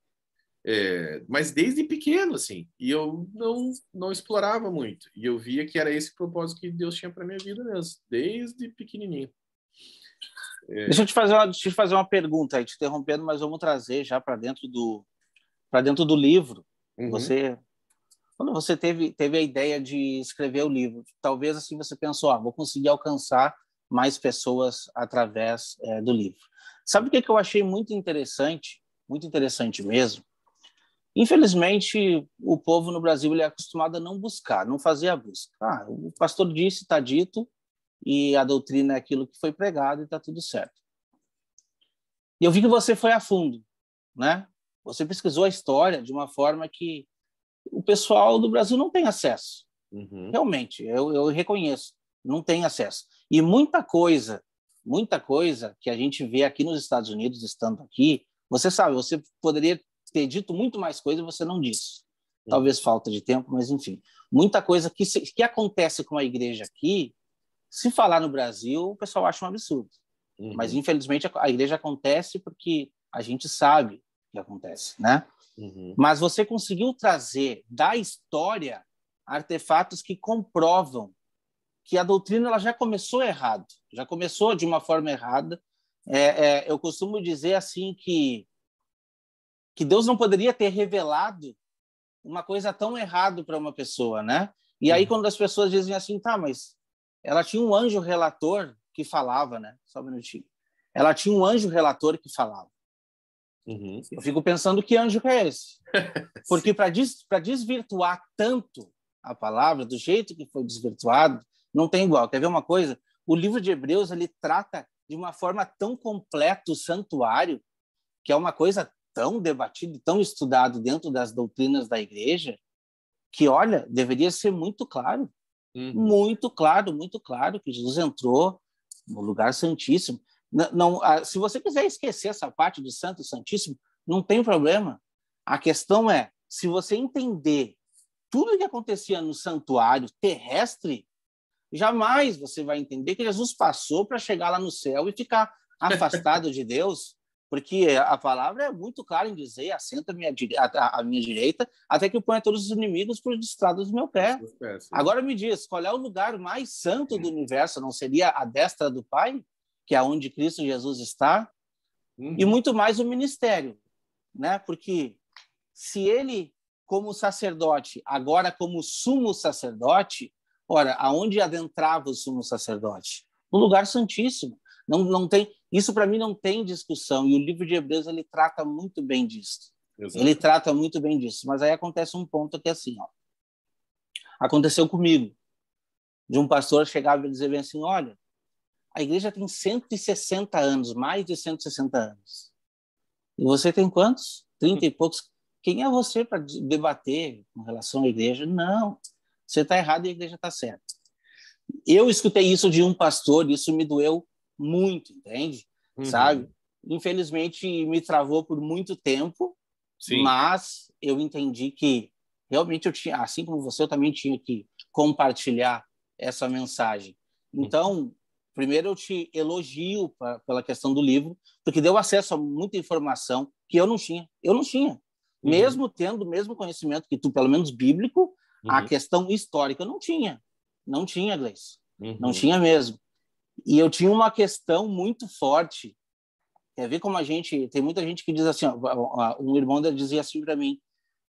S2: Mas desde pequeno, assim, e eu não explorava muito. E eu via que era esse o propósito que Deus tinha para minha vida mesmo, desde pequenininho.
S1: Deixa eu te fazer uma pergunta aí, te interrompendo, mas vamos trazer já para dentro do livro.
S2: Uhum,
S1: Você, quando você teve a ideia de escrever o livro, talvez assim você pensou, vou conseguir alcançar mais pessoas através do livro. Sabe o que eu achei muito interessante mesmo? Infelizmente, o povo no Brasil ele é acostumado a não buscar, não fazer a busca. O pastor disse, está dito, e a doutrina é aquilo que foi pregado e está tudo certo. E eu vi que você foi a fundo, né? Você pesquisou a história de uma forma que o pessoal do Brasil não tem acesso.
S2: uhum,
S1: Realmente, eu reconheço, não tem acesso. E muita coisa que a gente vê aqui nos Estados Unidos, estando aqui, você sabe, você poderia ter dito muito mais coisa e você não disse.
S2: uhum,
S1: Talvez falta de tempo, mas enfim. Muita coisa que acontece com a igreja aqui, se falar no Brasil, o pessoal acha um absurdo. Mas,
S2: uhum,
S1: infelizmente, a igreja acontece porque a gente sabe que acontece, né?
S2: uhum,
S1: Mas você conseguiu trazer da história artefatos que comprovam que a doutrina ela já começou errado, já começou de uma forma errada. Eu costumo dizer assim que Deus não poderia ter revelado uma coisa tão errada para uma pessoa, né? E aí
S2: uhum,
S1: quando as pessoas dizem assim, tá, mas ela tinha um anjo relator que falava, né? Só um minutinho. Ela tinha um anjo relator que falava.
S2: uhum.
S1: Eu fico pensando que anjo que é esse?
S2: Sim.
S1: Porque para desvirtuar tanto a palavra, do jeito que foi desvirtuado, não tem igual. Quer ver uma coisa? O livro de Hebreus ele trata de uma forma tão completa o santuário, que é uma coisa tão debatida, tão estudado dentro das doutrinas da igreja, que, olha, deveria ser
S2: Uhum,
S1: muito claro que Jesus entrou no lugar santíssimo. Não, se você quiser esquecer essa parte de Santo e Santíssimo, não tem problema. A questão é, se você entender tudo o que acontecia no santuário terrestre, jamais você vai entender que Jesus passou para chegar lá no céu e ficar afastado de Deus, porque a palavra é muito clara em dizer: assenta a minha direita, até que eu ponha todos os inimigos por estrados do meu pé.
S2: essas peças.
S1: Agora me diz, qual é o lugar mais santo do universo? Não seria a destra do Pai, que é onde Cristo Jesus está? E
S2: Uhum,
S1: muito mais o ministério, né? Porque se ele como sacerdote, agora como sumo sacerdote, ora, aonde adentrava o sumo sacerdote? No lugar santíssimo. Não tem, isso para mim não tem discussão, e o livro de Hebreus ele trata muito bem disso.
S2: Exato.
S1: Ele trata muito bem disso, mas aí acontece um ponto que é assim, ó, aconteceu comigo, de um pastor chegar e dizer bem assim, olha, a igreja tem 160 anos, mais de 160 anos. E você tem quantos? 30 e poucos. Quem é você para debater com relação à igreja? Não, você está errado e a igreja está certa. Eu escutei isso de um pastor, e isso me doeu muito, entende? Sabe? Infelizmente, me travou por muito tempo,
S2: Sim.
S1: mas eu entendi que realmente eu tinha, assim como você, eu também tinha que compartilhar essa mensagem. Então, primeiro eu te elogio pela questão do livro, porque deu acesso a muita informação que eu não tinha. Eu não tinha. Mesmo tendo o mesmo conhecimento que tu, pelo menos bíblico, a questão histórica eu não tinha. Não tinha, Gleice. Não tinha mesmo. E eu tinha uma questão muito forte. Quer ver como a gente... Tem muita gente que diz assim, ó, um irmão dizia assim para mim,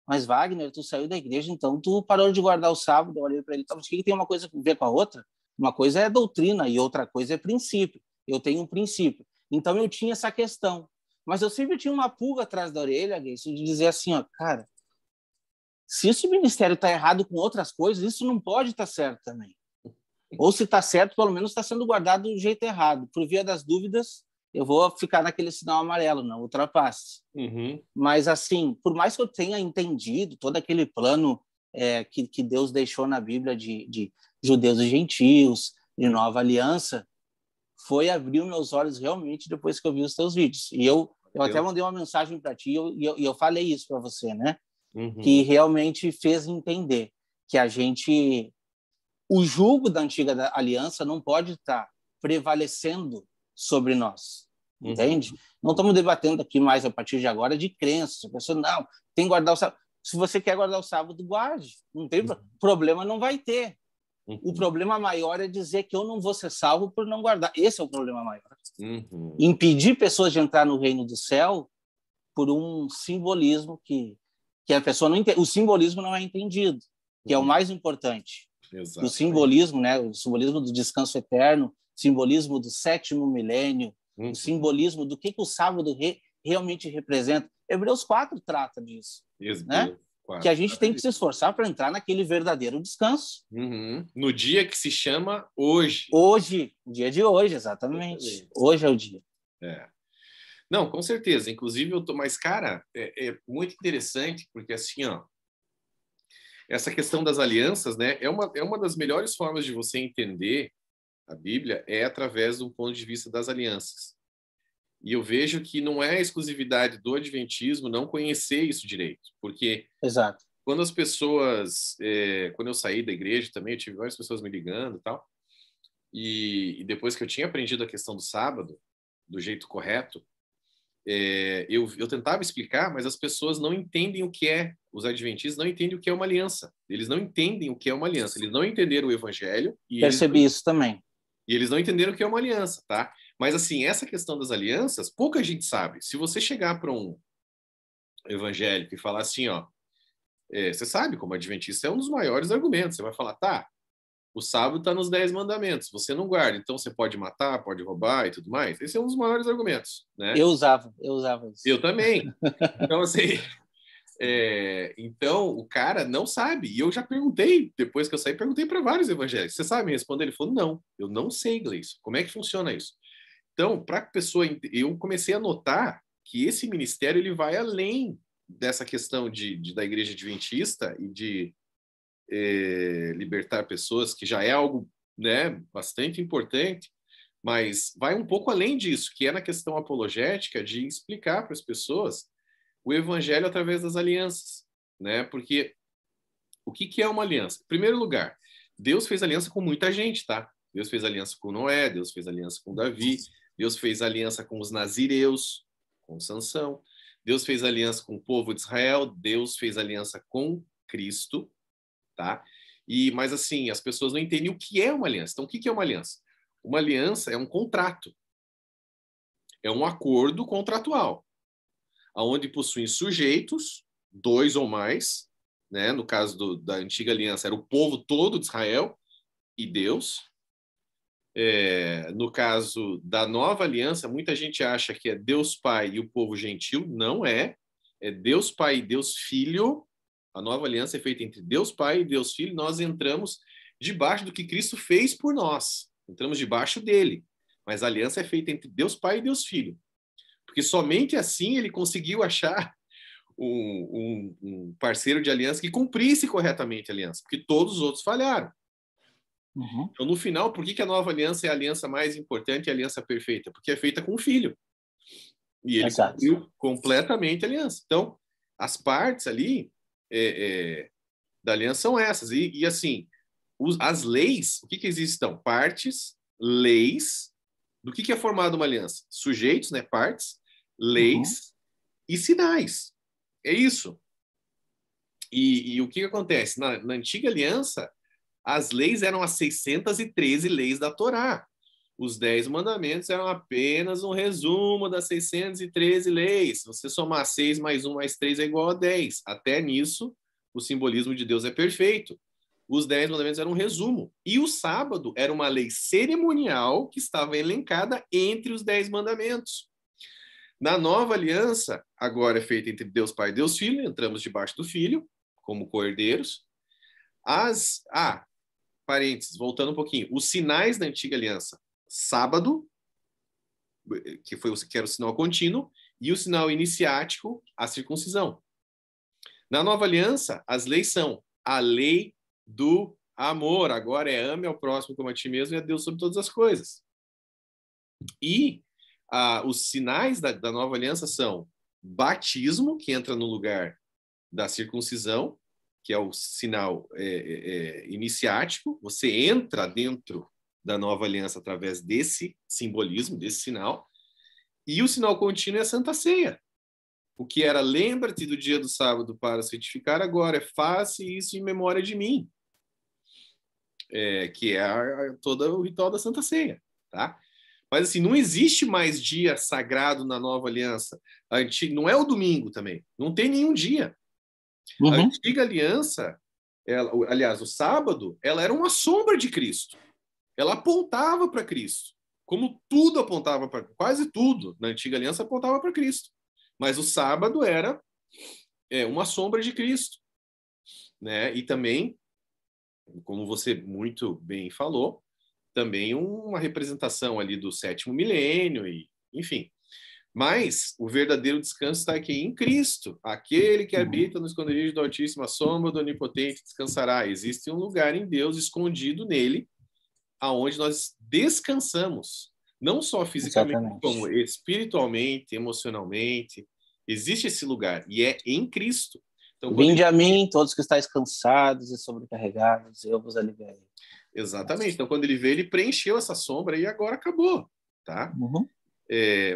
S1: mas Wagner, tu saiu da igreja, então tu parou de guardar o sábado. Eu olhei para ele, mas o que tem uma coisa a ver com a outra? Uma coisa é doutrina e outra coisa é princípio. Eu tenho um princípio. Então eu tinha essa questão. Mas eu sempre tinha uma pulga atrás da orelha, Gleice, de dizer assim, ó, cara, se esse ministério está errado com outras coisas, isso não pode estar certo também. Ou se está certo, pelo menos está sendo guardado do jeito errado. Por via das dúvidas, eu vou ficar naquele sinal amarelo, não ultrapasse. Mas, assim, por mais que eu tenha entendido todo aquele plano que Deus deixou na Bíblia de judeus e gentios, de nova aliança, foi abrir meus olhos realmente depois que eu vi os teus vídeos. E eu até mandei uma mensagem para ti e eu falei isso para você, né? Que realmente fez entender que a gente... O jugo da antiga aliança não pode estar prevalecendo sobre nós, entende? Não estamos debatendo aqui mais a partir de agora de crenças. A pessoa, não, tem que guardar o sábado. Se você quer guardar o sábado, guarde. Não tem problema, não vai ter. O problema maior é dizer que eu não vou ser salvo por não guardar. Esse é o problema maior. Impedir pessoas de entrar no reino do céu por um simbolismo que a pessoa não entende. O simbolismo não é entendido, que é o mais importante. O simbolismo, né? O simbolismo do descanso eterno, o simbolismo do sétimo milênio, o simbolismo do que o sábado realmente representa. Hebreus 4 trata disso, né? 4, que a gente tem que se esforçar para entrar naquele verdadeiro descanso.
S2: No dia que se chama hoje.
S1: Hoje, o dia de hoje, exatamente. Hoje é o dia.
S2: Não, com certeza. Inclusive, mas, cara, é muito interessante, porque assim, ó, essa questão das alianças, né, é uma das melhores formas de você entender a Bíblia é através do ponto de vista das alianças. E eu vejo que não é exclusividade do adventismo não conhecer isso direito, porque
S1: Exato.
S2: quando as pessoas, quando eu saí da igreja também, eu tive várias pessoas me ligando e tal, e depois que eu tinha aprendido a questão do sábado, do jeito correto, eu tentava explicar, mas as pessoas não entendem o que é, os adventistas não entendem o que é uma aliança. Eles não entendem o que é uma aliança. Eles não entenderam o evangelho.
S1: Percebi isso também.
S2: E eles não entenderam o que é uma aliança, tá? Mas, assim, essa questão das alianças, pouca gente sabe. Se você chegar para um evangélico e falar assim, ó, você sabe como adventista é um dos maiores argumentos. Você vai falar, tá, o sábado está nos 10 mandamentos, você não guarda, então você pode matar, pode roubar e tudo mais. Esse é um dos maiores argumentos, né?
S1: Eu usava isso.
S2: Eu também. Então, assim, então o cara não sabe. E eu já perguntei, depois que eu saí, perguntei para vários evangélicos. Você sabe me responder? Ele falou, não, eu não sei, Gleice. Como é que funciona isso? Então, para a pessoa, eu comecei a notar que esse ministério ele vai além dessa questão da igreja adventista e de libertar pessoas, que já é algo, né, bastante importante, mas vai um pouco além disso, que é na questão apologética de explicar para as pessoas o evangelho através das alianças, né? Porque o que é uma aliança? Em primeiro lugar, Deus fez aliança com muita gente, tá? Deus fez aliança com Noé, Deus fez aliança com Davi, Deus fez aliança com os nazireus, com Sansão, Deus fez aliança com o povo de Israel, Deus fez aliança com Cristo, tá? Mas assim, as pessoas não entendem o que é uma aliança. Então, o que é uma aliança? Uma aliança é um contrato. É um acordo contratual, onde possuem sujeitos, 2 ou mais, né? No caso da antiga aliança, era o povo todo de Israel e Deus. No caso da nova aliança, muita gente acha que é Deus Pai e o povo gentil. Não é. É Deus Pai e Deus Filho. A nova aliança é feita entre Deus Pai e Deus Filho. Nós entramos debaixo do que Cristo fez por nós. Entramos debaixo dele. Mas a aliança é feita entre Deus Pai e Deus Filho. Porque somente assim ele conseguiu achar um parceiro de aliança que cumprisse corretamente a aliança. Porque todos os outros falharam.
S1: Uhum.
S2: Então, no final, por que a nova aliança é a aliança mais importante e a aliança perfeita? Porque é feita com o filho. E ele cumpriu completamente a aliança. Então, as partes ali da aliança são essas. E assim, as leis, o que existem? Então, partes, leis. Do que é formada uma aliança? Sujeitos, né? Partes, leis e sinais. É isso. E o que acontece? Na antiga aliança, as leis eram as 613 leis da Torá. Os 10 mandamentos eram apenas um resumo das 613 leis. Se você somar 6 mais 1 mais 3 é igual a 10. Até nisso, o simbolismo de Deus é perfeito. Os 10 mandamentos eram um resumo. E o sábado era uma lei cerimonial que estava elencada entre os 10 mandamentos. Na nova aliança, agora é feita entre Deus Pai e Deus Filho, entramos debaixo do Filho, como cordeiros. Parênteses, voltando um pouquinho. Os sinais da antiga aliança, sábado, que era o sinal contínuo, e o sinal iniciático, a circuncisão. Na nova aliança, as leis são a lei do amor. Agora é ame ao próximo como a ti mesmo e a Deus sobre todas as coisas. E os sinais da nova aliança são batismo, que entra no lugar da circuncisão, que é o sinal iniciático. Você entra dentro da nova aliança através desse simbolismo, desse sinal. E o sinal contínuo é a Santa Ceia. O que era lembra-te do dia do sábado para santificar, agora faça isso em memória de mim. Que é todo o ritual da Santa Ceia. Tá? Mas assim, não existe mais dia sagrado na nova aliança. Não é o domingo também. Não tem nenhum dia. A antiga aliança, aliás, o sábado, ela era uma sombra de Cristo. Ela apontava para Cristo. Como tudo apontava para... Quase tudo na antiga aliança apontava para Cristo. Mas o sábado era uma sombra de Cristo. Né? E também, como você muito bem falou, também uma representação ali do 7º milênio, enfim. Mas o verdadeiro descanso está aqui em Cristo. Aquele que habita no esconderijo do Altíssimo, a sombra do Onipotente descansará. Existe um lugar em Deus escondido nele, aonde nós descansamos. Não só fisicamente, como espiritualmente, emocionalmente. Existe esse lugar e é em Cristo.
S1: Então, Vinde a mim, todos que estáis cansados e sobrecarregados, eu vos aliviarei.
S2: Exatamente. Então, quando ele veio, ele preencheu essa sombra e agora acabou. Tá?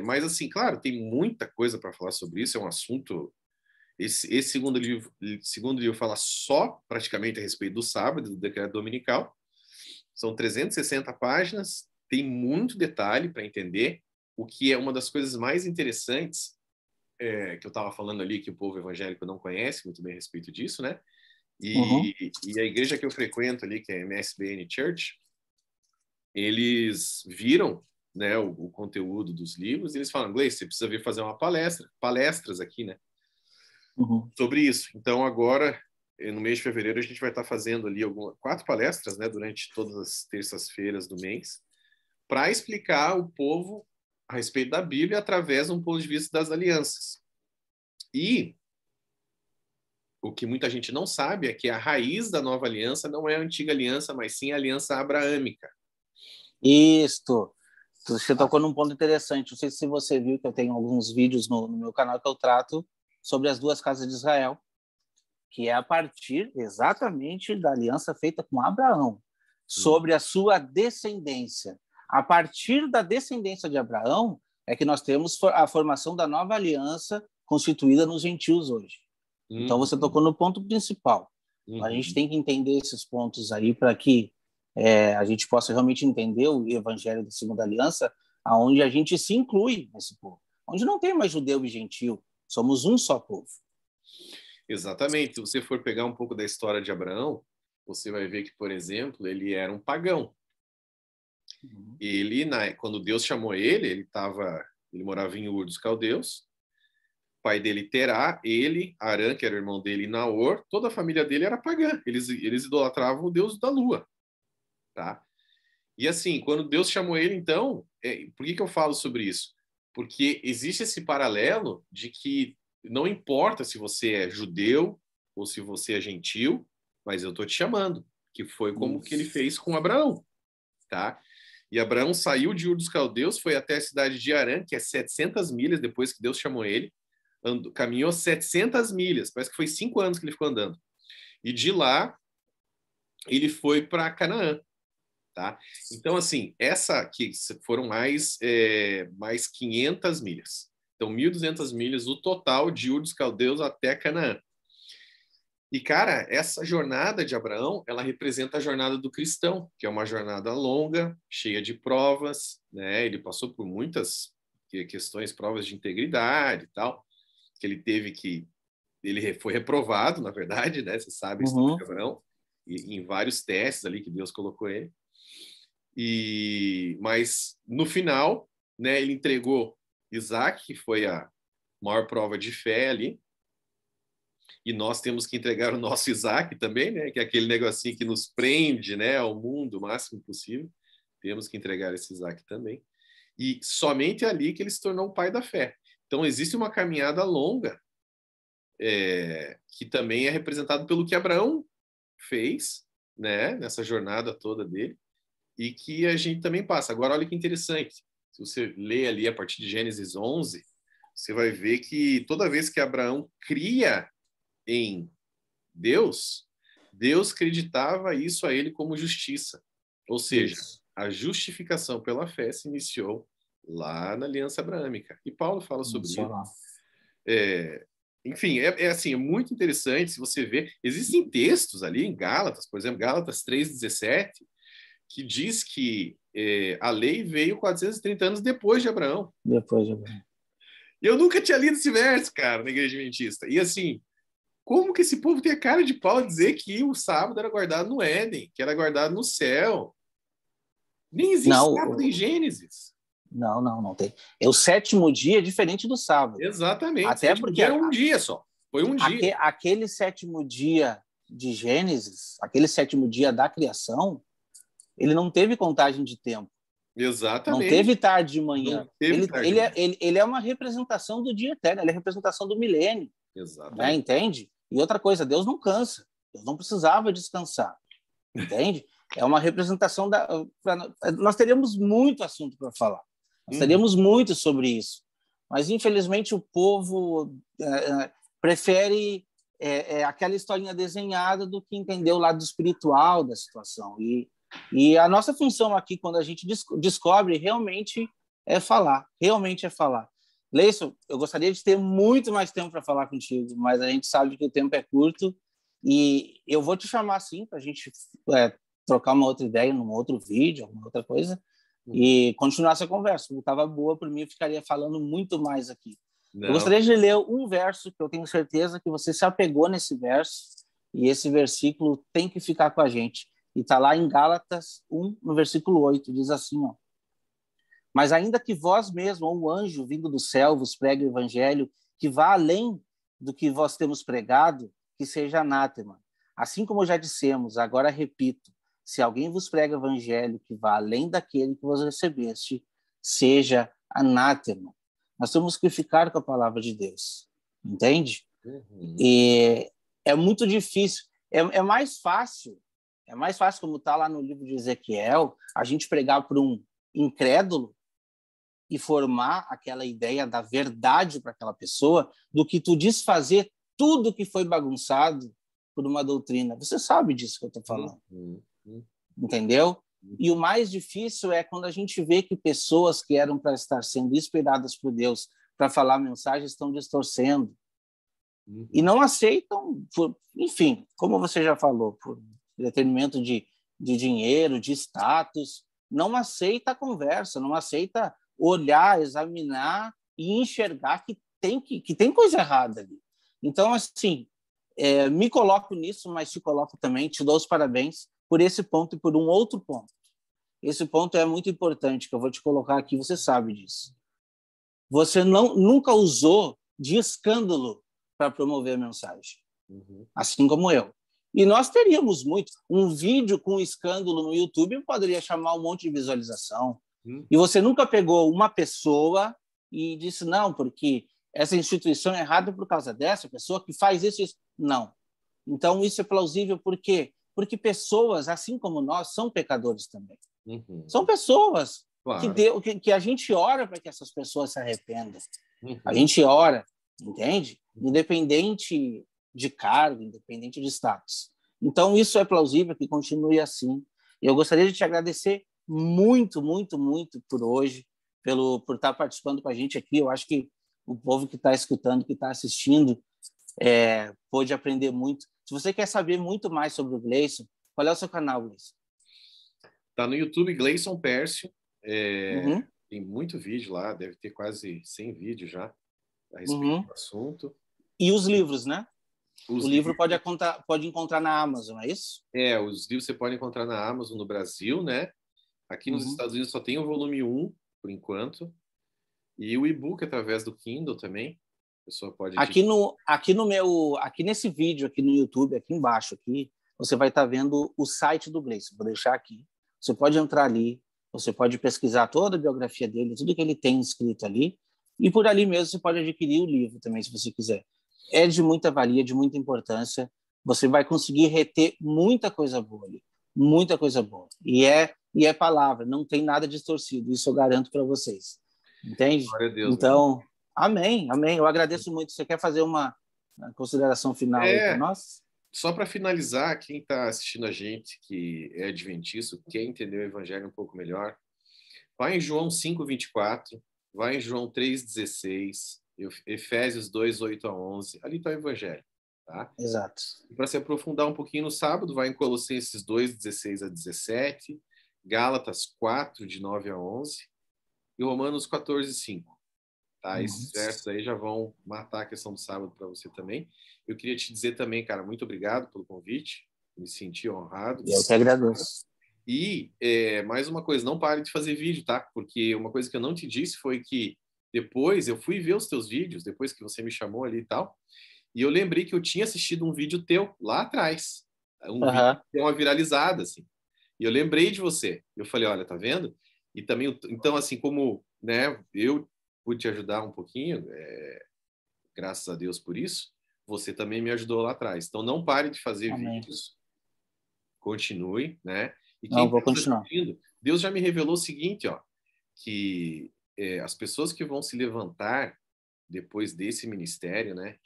S2: Mas, assim, claro, tem muita coisa para falar sobre isso. É um assunto... Esse segundo livro fala só, praticamente, a respeito do sábado, do decreto dominical. São 360 páginas. Tem muito detalhe para entender. O que é uma das coisas mais interessantes que eu estava falando ali, que o povo evangélico não conhece muito bem a respeito disso, né? E a igreja que eu frequento ali, que é a MSBN Church, eles viram, né, o conteúdo dos livros e eles falam: Gleice, você precisa vir fazer uma palestras aqui, né, sobre isso. Então, agora, no mês de fevereiro, a gente vai estar fazendo ali 4 palestras, né, durante todas as terças-feiras do mês, para explicar ao povo a respeito da Bíblia através de um ponto de vista das alianças. E o que muita gente não sabe é que a raiz da nova aliança não é a antiga aliança, mas sim a aliança abraâmica.
S1: Isto. Você tocou num ponto interessante. Não sei se você viu que eu tenho alguns vídeos no meu canal que eu trato sobre as 2 casas de Israel, que é a partir exatamente da aliança feita com Abraão, sobre a sua descendência. A partir da descendência de Abraão é que nós temos a formação da nova aliança constituída nos gentios hoje. Então, você tocou no ponto principal. A gente tem que entender esses pontos aí para que a gente possa realmente entender o evangelho da segunda aliança, aonde a gente se inclui nesse povo, onde não tem mais judeu e gentil, somos um só povo.
S2: Exatamente. Se você for pegar um pouco da história de Abraão, você vai ver que, por exemplo, ele era um pagão. Ele, quando Deus chamou ele morava em Ur dos Caldeus. O pai dele, Terá, ele, Arã, que era o irmão dele, e Naor, toda a família dele era pagã. Eles idolatravam o deus da lua, tá? E assim, quando Deus chamou ele, então, por que eu falo sobre isso? Porque existe esse paralelo de que não importa se você é judeu ou se você é gentil, mas eu estou te chamando, que foi como que ele fez com Abraão, tá? E Abraão saiu de Ur dos Caldeus, foi até a cidade de Harã, que é 700 milhas depois que Deus chamou ele, caminhou 700 milhas, parece que foi 5 anos que ele ficou andando. E de lá, ele foi para Canaã, tá? Então, assim, essa aqui foram mais 500 milhas. Então, 1.200 milhas o total de Ur dos Caldeus até Canaã. E, cara, essa jornada de Abraão, ela representa a jornada do cristão, que é uma jornada longa, cheia de provas, né? Ele passou por muitas questões, provas de integridade e tal, que ele foi reprovado, na verdade, né? Você sabe a história de Abraão, e em vários testes ali que Deus colocou ele. Mas no final, né, ele entregou Isaac, que foi a maior prova de fé ali. E nós temos que entregar o nosso Isaac também, né? Que é aquele negocinho que nos prende, né, ao mundo o máximo possível. Temos que entregar esse Isaac também. E somente ali que ele se tornou o pai da fé. Então, existe uma caminhada longa que também é representado pelo que Abraão fez, né, nessa jornada toda dele, e que a gente também passa. Agora, olha que interessante. Se você lê ali a partir de Gênesis 11, você vai ver que toda vez que Abraão cria em Deus, Deus acreditava isso a ele como justiça. Ou seja, a justificação pela fé se iniciou lá na aliança abraâmica. E Paulo fala sobre isso. Enfim, assim, é muito interessante se você ver. Existem textos ali em Gálatas, por exemplo, Gálatas 3,17, que diz que a lei veio 430 anos depois de Abraão.
S1: Depois de Abraão.
S2: E eu nunca tinha lido esse verso, cara, na igreja adventista. E assim, como que esse povo tem a cara de pau dizer que o sábado era guardado no Éden, que era guardado no céu? Nem existe sábado em Gênesis.
S1: Não tem. O sétimo dia é diferente do sábado.
S2: Exatamente.
S1: Até porque
S2: era um dia só. Foi um dia.
S1: Aquele sétimo dia de Gênesis, aquele sétimo dia da criação, ele não teve contagem de tempo.
S2: Exatamente.
S1: Não teve tarde de manhã. Ele é uma representação do dia eterno, ele é a representação do milênio.
S2: Exatamente.
S1: Né? Entende? E outra coisa, Deus não cansa. Deus não precisava descansar. Entende? É uma representação nós teríamos muito assunto para falar. Nós teríamos muito sobre isso. Mas, infelizmente, o povo prefere aquela historinha desenhada do que entender o lado espiritual da situação. E a nossa função aqui, quando a gente descobre, realmente é falar. Realmente é falar. Leison, eu gostaria de ter muito mais tempo para falar contigo, mas a gente sabe que o tempo é curto e eu vou te chamar assim para a gente trocar uma outra ideia num outro vídeo, alguma outra coisa, e continuar essa conversa. Estava boa por mim, eu ficaria falando muito mais aqui. Não. Eu gostaria de ler um verso que eu tenho certeza que você se apegou nesse verso e esse versículo tem que ficar com a gente. E está lá em Gálatas 1, no versículo 8, diz assim, ó. Mas ainda que vós mesmo, ou um anjo vindo do céu, vos pregue o evangelho que vá além do que vós temos pregado, que seja anátema. Assim como já dissemos, agora repito, se alguém vos prega o evangelho que vá além daquele que vos recebeste, seja anátema. Nós temos que ficar com a palavra de Deus, entende? E é muito difícil. É mais fácil, como está lá no livro de Ezequiel, a gente pregar para um incrédulo e formar aquela ideia da verdade para aquela pessoa, do que tu desfazer tudo que foi bagunçado por uma doutrina. Você sabe disso que eu estou falando. Entendeu? E o mais difícil é quando a gente vê que pessoas que eram para estar sendo inspiradas por Deus para falar a mensagem estão distorcendo. E não aceitam, enfim, como você já falou, por determinamento de dinheiro, de status, não aceita a conversa, não aceita olhar, examinar e enxergar que tem coisa errada ali. Então, assim, Me coloco nisso, mas te coloco também, te dou os parabéns por esse ponto e por um outro ponto. Esse ponto é muito importante, que eu vou te colocar aqui, você sabe disso. Você nunca usou de escândalo para promover a mensagem, assim como eu. E nós teríamos muito. Um vídeo com escândalo no YouTube poderia chamar um monte de visualização. E você nunca pegou uma pessoa e disse, não, porque essa instituição é errada por causa dessa pessoa que faz isso e isso. Não. Então, isso é plausível por quê? Porque pessoas, assim como nós, são pecadores também. São pessoas
S2: Claro.
S1: que a gente ora para que essas pessoas se arrependam. A gente ora, entende? Independente de cargo, independente de status. Então, isso é plausível que continue assim. Eu gostaria de te agradecer muito, muito, muito por hoje, por estar participando com a gente aqui. Eu acho que o povo que está escutando, que está assistindo, pôde aprender muito. Se você quer saber muito mais sobre o Gleison, qual é o seu canal, Gleison?
S2: Tá no YouTube, Gleison Pércio. Tem muito vídeo lá, deve ter quase 100 vídeos já a respeito do assunto.
S1: E os livros, né? O livro pode encontrar na Amazon, é isso?
S2: Os livros você pode encontrar na Amazon no Brasil, né? Aqui nos Estados Unidos só tem o volume 1, por enquanto. E o e-book através do Kindle também. A pessoa pode...
S1: Aqui nesse vídeo, aqui no YouTube, aqui embaixo, aqui, você vai estar vendo o site do Gleison. Vou deixar aqui. Você pode entrar ali, você pode pesquisar toda a biografia dele, tudo que ele tem escrito ali, e por ali mesmo você pode adquirir o livro também, se você quiser. É de muita valia, de muita importância. Você vai conseguir reter muita coisa boa ali, muita coisa boa. E é palavra, não tem nada distorcido, isso eu garanto para vocês. Entende?
S2: Glória a Deus,
S1: então, amém, amém. Eu agradeço muito. Você quer fazer uma consideração final aí para nós?
S2: Só para finalizar, quem está assistindo a gente, que é adventista, quer entender o evangelho um pouco melhor, vai em João 5:24, vai em João 3:16, Efésios 2:8-11, ali está o evangelho. Tá?
S1: Exato.
S2: Para se aprofundar um pouquinho no sábado, vai em Colossenses 2:16-17, Gálatas 4:9-11 e Romanos 14:5. Tá? Esses versos aí já vão matar a questão do sábado para você também. Eu queria te dizer também, cara, muito obrigado pelo convite. Me senti honrado.
S1: Eu que agradeço.
S2: E mais uma coisa, não pare de fazer vídeo, tá? Porque uma coisa que eu não te disse foi que depois eu fui ver os teus vídeos, depois que você me chamou ali e tal, e eu lembrei que eu tinha assistido um vídeo teu lá atrás. Vídeo que deu uma viralizada, assim. E eu lembrei de você. Eu falei, olha, tá vendo? E também, então, assim, como, né, eu pude te ajudar um pouquinho, graças a Deus por isso, você também me ajudou lá atrás. Então, não pare de fazer vídeos. Continue, né? E quem
S1: vou continuar.
S2: Assistindo, Deus já me revelou o seguinte, ó, que as pessoas que vão se levantar depois desse ministério, né,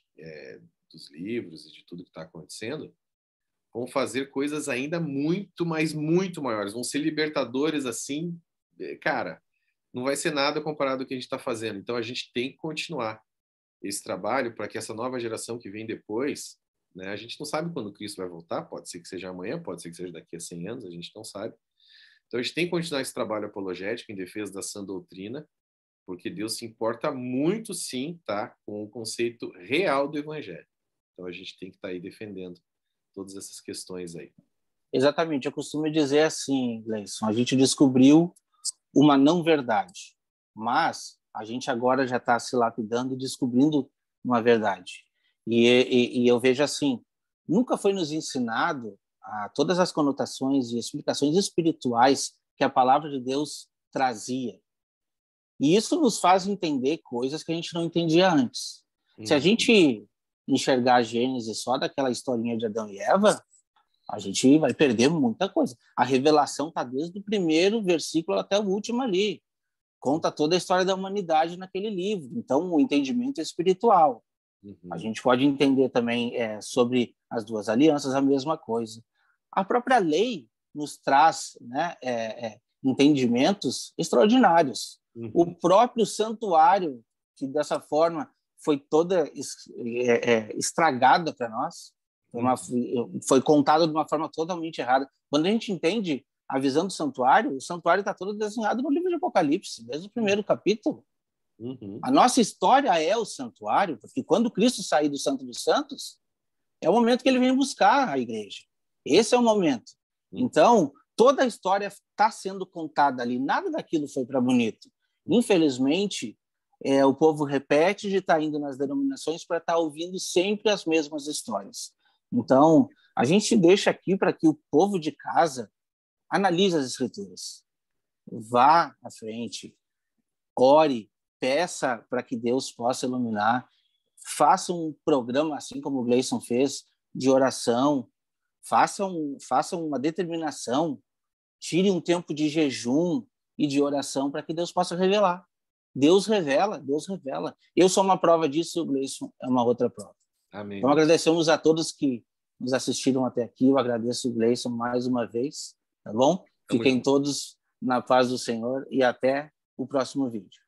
S2: dos livros e de tudo que está acontecendo, vão fazer coisas ainda muito, mas muito maiores. Vão ser libertadores assim, cara, não vai ser nada comparado ao que a gente está fazendo. Então, a gente tem que continuar esse trabalho para que essa nova geração que vem depois, né, a gente não sabe quando Cristo vai voltar, pode ser que seja amanhã, pode ser que seja daqui a 100 anos, a gente não sabe. Então, a gente tem que continuar esse trabalho apologético em defesa da sã doutrina, porque Deus se importa muito, sim, tá, com o conceito real do evangelho. Então, a gente tem que estar aí defendendo todas essas questões aí.
S1: Exatamente. Eu costumo dizer assim, Gleison, a gente descobriu uma não-verdade, mas a gente agora já está se lapidando e descobrindo uma verdade. E eu vejo assim, nunca foi nos ensinado a todas as conotações e explicações espirituais que a palavra de Deus trazia. E isso nos faz entender coisas que a gente não entendia antes. Se a gente enxergar a Gênesis só daquela historinha de Adão e Eva, a gente vai perder muita coisa. A revelação está desde o primeiro versículo até o último ali. Conta toda a história da humanidade naquele livro. Então, o entendimento é espiritual. A gente pode entender também sobre as duas alianças a mesma coisa. A própria lei nos traz, né, entendimentos extraordinários. O próprio santuário, que dessa forma foi toda estragada para nós, foi contado de uma forma totalmente errada. Quando a gente entende a visão do santuário, o santuário está todo desenhado no livro de Apocalipse, desde o primeiro capítulo. A nossa história é o santuário, porque quando Cristo sair do Santo dos Santos, É o momento que ele vem buscar a igreja. Esse é o momento. Então, toda a história está sendo contada ali. Nada daquilo foi para bonito. Infelizmente, o povo repete de estar indo nas denominações para estar ouvindo sempre as mesmas histórias. Então, a gente deixa aqui para que o povo de casa analise as escrituras. Vá à frente, ore, peça para que Deus possa iluminar, faça um programa, assim como o Gleison fez, de oração, faça uma determinação, tire um tempo de jejum e de oração para que Deus possa revelar. Deus revela, Deus revela. Eu sou uma prova disso e o Gleison é uma outra prova.
S2: Amém.
S1: Então, agradecemos a todos que nos assistiram até aqui. Eu agradeço o Gleison mais uma vez, tá bom? Fiquem todos na paz do Senhor e até o próximo vídeo.